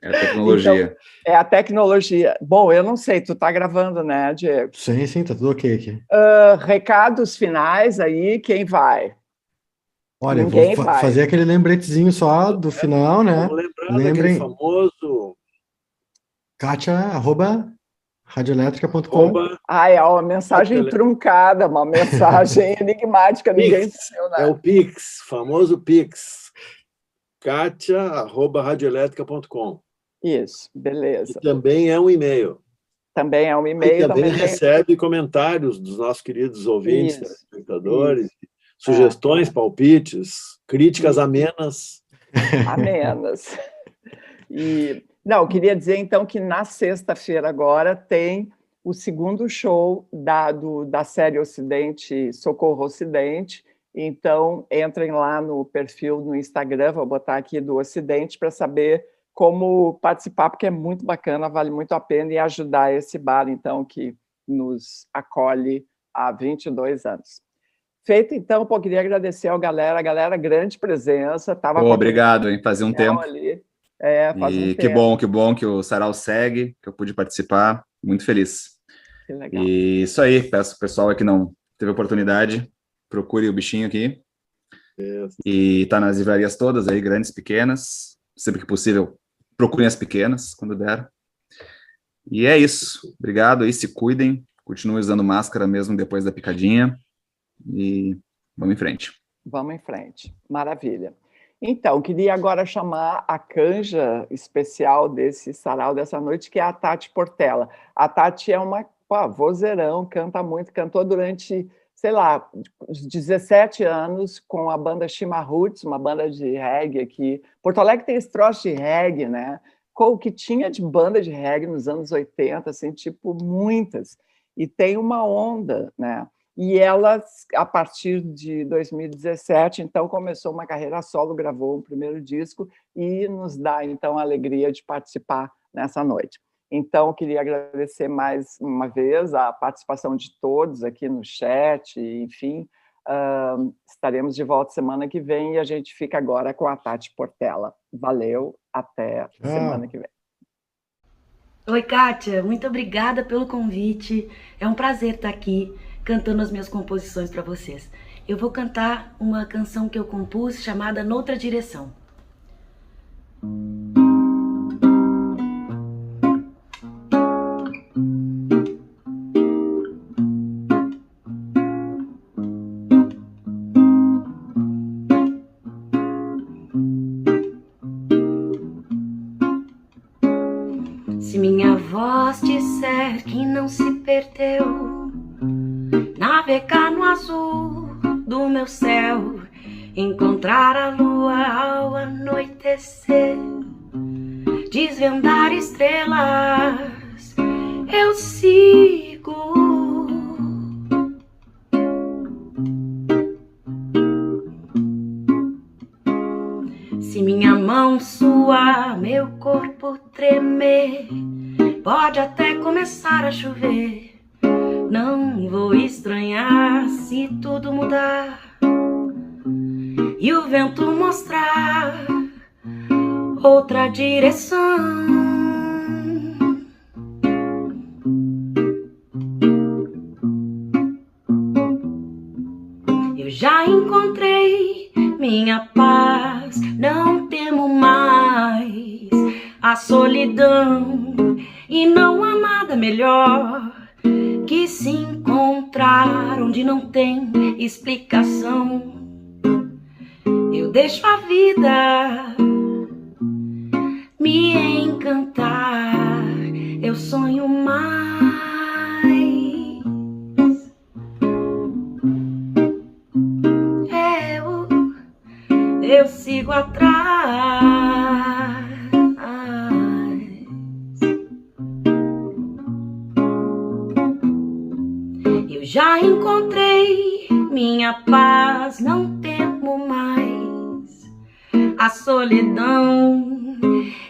É a tecnologia. Então, é a tecnologia. Bom, eu não sei, tu está gravando, né, Diego? Sim, tá tudo ok aqui. Recados finais aí, quem vai? Olha, vou fazer aquele lembretezinho só do final, né? Vamos lembrar daquele famoso... Kátia@radioelétrica.com. É uma mensagem truncada, uma mensagem enigmática, ninguém entendeu nada. É o Pix, famoso Pix. Kátia@radioelétrica.com. Isso, beleza. E também é um e-mail. Também é um e-mail. E também recebe comentários dos nossos queridos ouvintes, espectadores, sugestões, palpites, críticas amenas. Amenas. Não, eu queria dizer, então, que na sexta-feira agora tem o segundo show da série Ocidente, Socorro Ocidente. Então, entrem lá no perfil no Instagram, vou botar aqui do Ocidente, para saber como participar, porque é muito bacana, vale muito a pena, e ajudar esse bar, então, que nos acolhe há 22 anos. Feito, então, queria agradecer a galera, grande presença. Obrigado, hein? Fazia um tempo. Ali. Que bom que o sarau segue, que eu pude participar, muito feliz. Que legal. E isso aí, peço o pessoal que não teve oportunidade, procure o bichinho aqui. E tá nas livrarias todas aí, grandes, pequenas, sempre que possível, procurem as pequenas, quando der. E é isso, obrigado aí, se cuidem, continuem usando máscara mesmo depois da picadinha, e vamos em frente. Vamos em frente, maravilha. Então, queria agora chamar a canja especial desse sarau dessa noite, que é a Tati Portela. A Tati é uma vozeirão, canta muito, cantou durante, sei lá, 17 anos com a banda Shima Roots, uma banda de reggae aqui. Porto Alegre tem esse troço de reggae, né? O que tinha de banda de reggae nos anos 80, assim, tipo, muitas. E tem uma onda, né? E ela, a partir de 2017, então, começou uma carreira solo, gravou um primeiro disco e nos dá, então, a alegria de participar nessa noite. Então, queria agradecer mais uma vez a participação de todos aqui no chat, enfim. Estaremos de volta semana que vem e a gente fica agora com a Tati Portela. Valeu, até semana que vem. Oi, Kátia, muito obrigada pelo convite. É um prazer estar aqui cantando as minhas composições para vocês. Eu vou cantar uma canção que eu compus chamada Noutra Direção. Se minha voz disser que não se perdeu, navegar no azul do meu céu, encontrar a lua ao anoitecer, desvendar estrelas, eu sigo. Se minha mão suar, meu corpo tremer, pode até começar a chover, não vou estranhar se tudo mudar e o vento mostrar outra direção. Eu já encontrei minha paz, não temo mais a solidão, e não há nada melhor que se encontrar onde não tem explicação. Eu deixo a vida me encantar, eu sonho mais, eu sigo atrás. Eu já encontrei minha paz, não temo mais a solidão,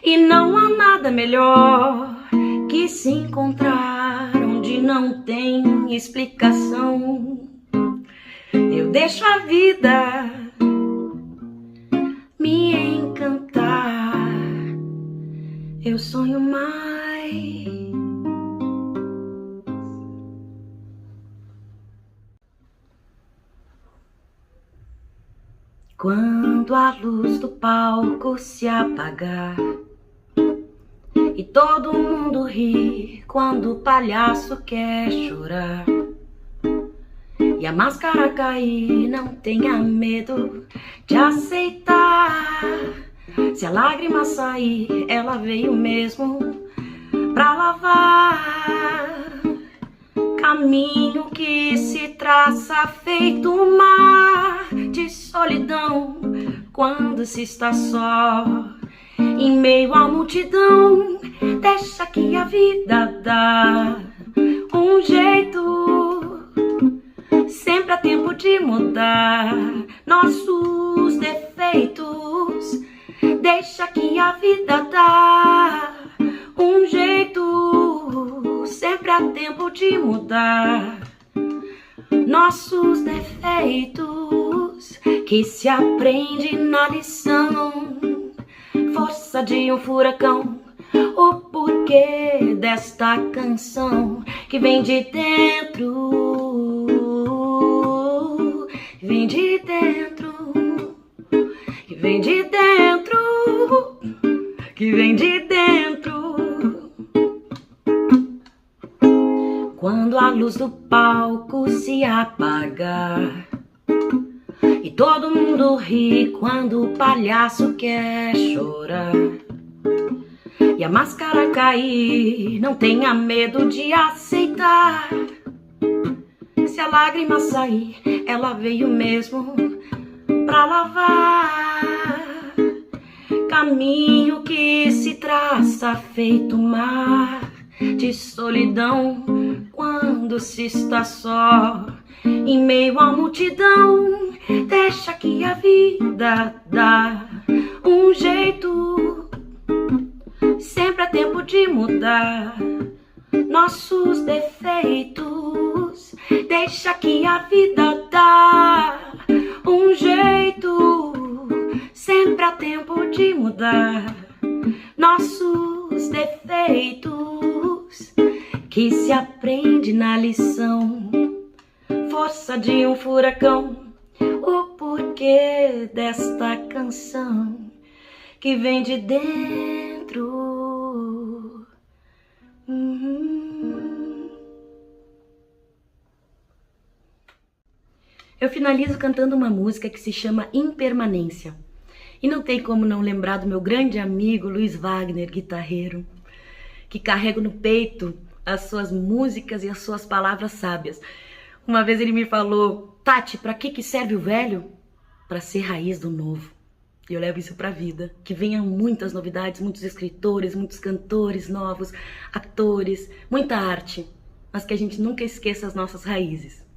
e não há nada melhor que se encontrar onde não tem explicação. Eu deixo a vida me encantar, eu sonho mais. Quando a luz do palco se apagar e todo mundo ri, quando o palhaço quer chorar e a máscara cair, não tenha medo de aceitar. Se a lágrima sair, ela veio mesmo pra lavar. Caminho que se traça feito um mar de solidão, quando se está só em meio à multidão. Deixa que a vida dá um jeito, sempre há tempo de mudar nossos defeitos. Deixa que a vida dá um jeito, sempre há tempo de mudar nossos defeitos, que se aprende na lição. Força de um furacão, o porquê desta canção que vem de dentro, vem de dentro, que vem de dentro, que vem de dentro. Quando a luz do palco se apagar e todo mundo ri, quando o palhaço quer chorar e a máscara cair, não tenha medo de aceitar. Se a lágrima sair, ela veio mesmo pra lavar. Caminho que se traça feito mar de solidão, quando se está só em meio à multidão. Deixa que a vida dá um jeito. Sempre é tempo de mudar nossos defeitos. Deixa que a vida dá um jeito. Sempre há tempo de mudar nossos defeitos, que se aprende na lição, força de um furacão, o porquê desta canção que vem de dentro. Eu finalizo cantando uma música que se chama Impermanência. E não tem como não lembrar do meu grande amigo Luiz Wagner, guitarreiro, que carrego no peito as suas músicas e as suas palavras sábias. Uma vez ele me falou: Tati, para que serve o velho? Para ser raiz do novo. E eu levo isso para a vida. Que venham muitas novidades, muitos escritores, muitos cantores novos, atores, muita arte. Mas que a gente nunca esqueça as nossas raízes.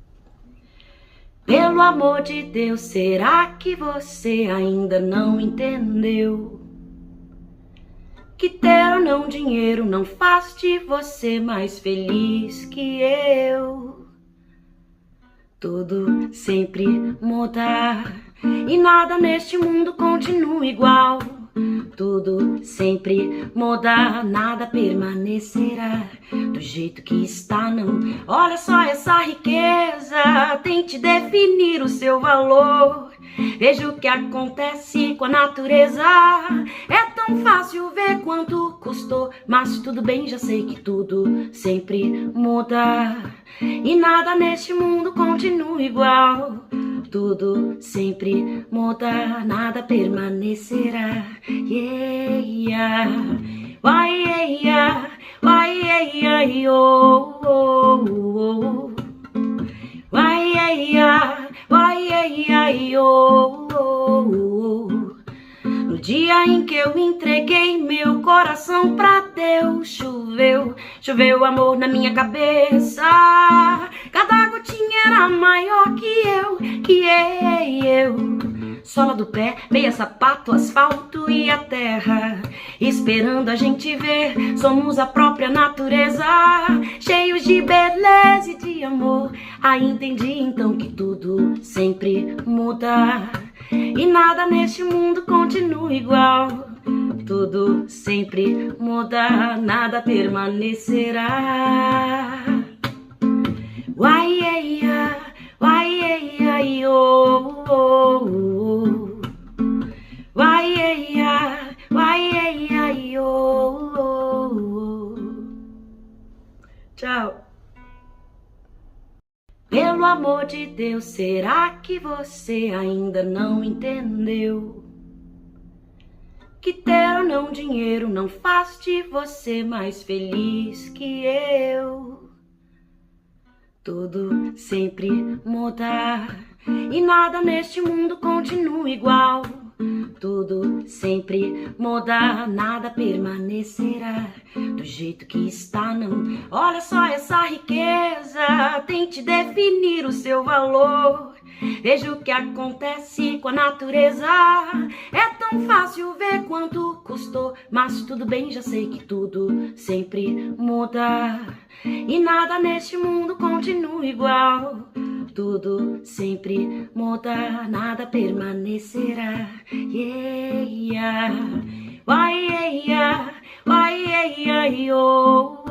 Pelo amor de Deus, será que você ainda não entendeu? Que ter ou não dinheiro não faz de você mais feliz que eu. Tudo sempre mudar e nada neste mundo continua igual. Tudo sempre muda, nada permanecerá do jeito que está, não. Olha só essa riqueza, tente definir o seu valor. Veja o que acontece com a natureza. É tão fácil ver quanto custou, mas tudo bem, já sei que tudo sempre muda e nada neste mundo continua igual. Tudo sempre muda, nada permanecerá. Yeah, yeah. Why, yeah, yeah. Why, yeah, yeah, oh, oh, oh. Why, yeah, yeah. Why, yeah, yeah, oh, oh, oh. No dia em que eu entreguei meu coração pra Deus, choveu amor na minha cabeça. Cada gotinha era maior que eu. Sola do pé, meia sapato, asfalto e a terra, esperando a gente ver. Somos a própria natureza, cheios de beleza e de amor. Aí entendi então que tudo sempre muda e nada neste mundo continua igual. Tudo sempre muda, nada permanecerá. Why, yeah, yeah. Why, yeah, yeah, oh, oh, oh. Why, yeah, yeah. Why, yeah, yeah, oh, oh, oh. Tchau. Pelo amor de Deus, será que você ainda não entendeu? Que ter ou não dinheiro não faz de você mais feliz que eu. Tudo sempre muda e nada neste mundo continua igual. Tudo sempre muda, nada permanecerá do jeito que está, não. Olha só essa riqueza, tente definir o seu valor. Veja o que acontece com a natureza. É tão fácil ver quanto custou, mas tudo bem, já sei que tudo sempre muda e nada neste mundo continua igual. Tudo sempre muda, nada permanecerá. Yeah, yeah. Why, yeah, yeah. Why, yeah, yeah, oh.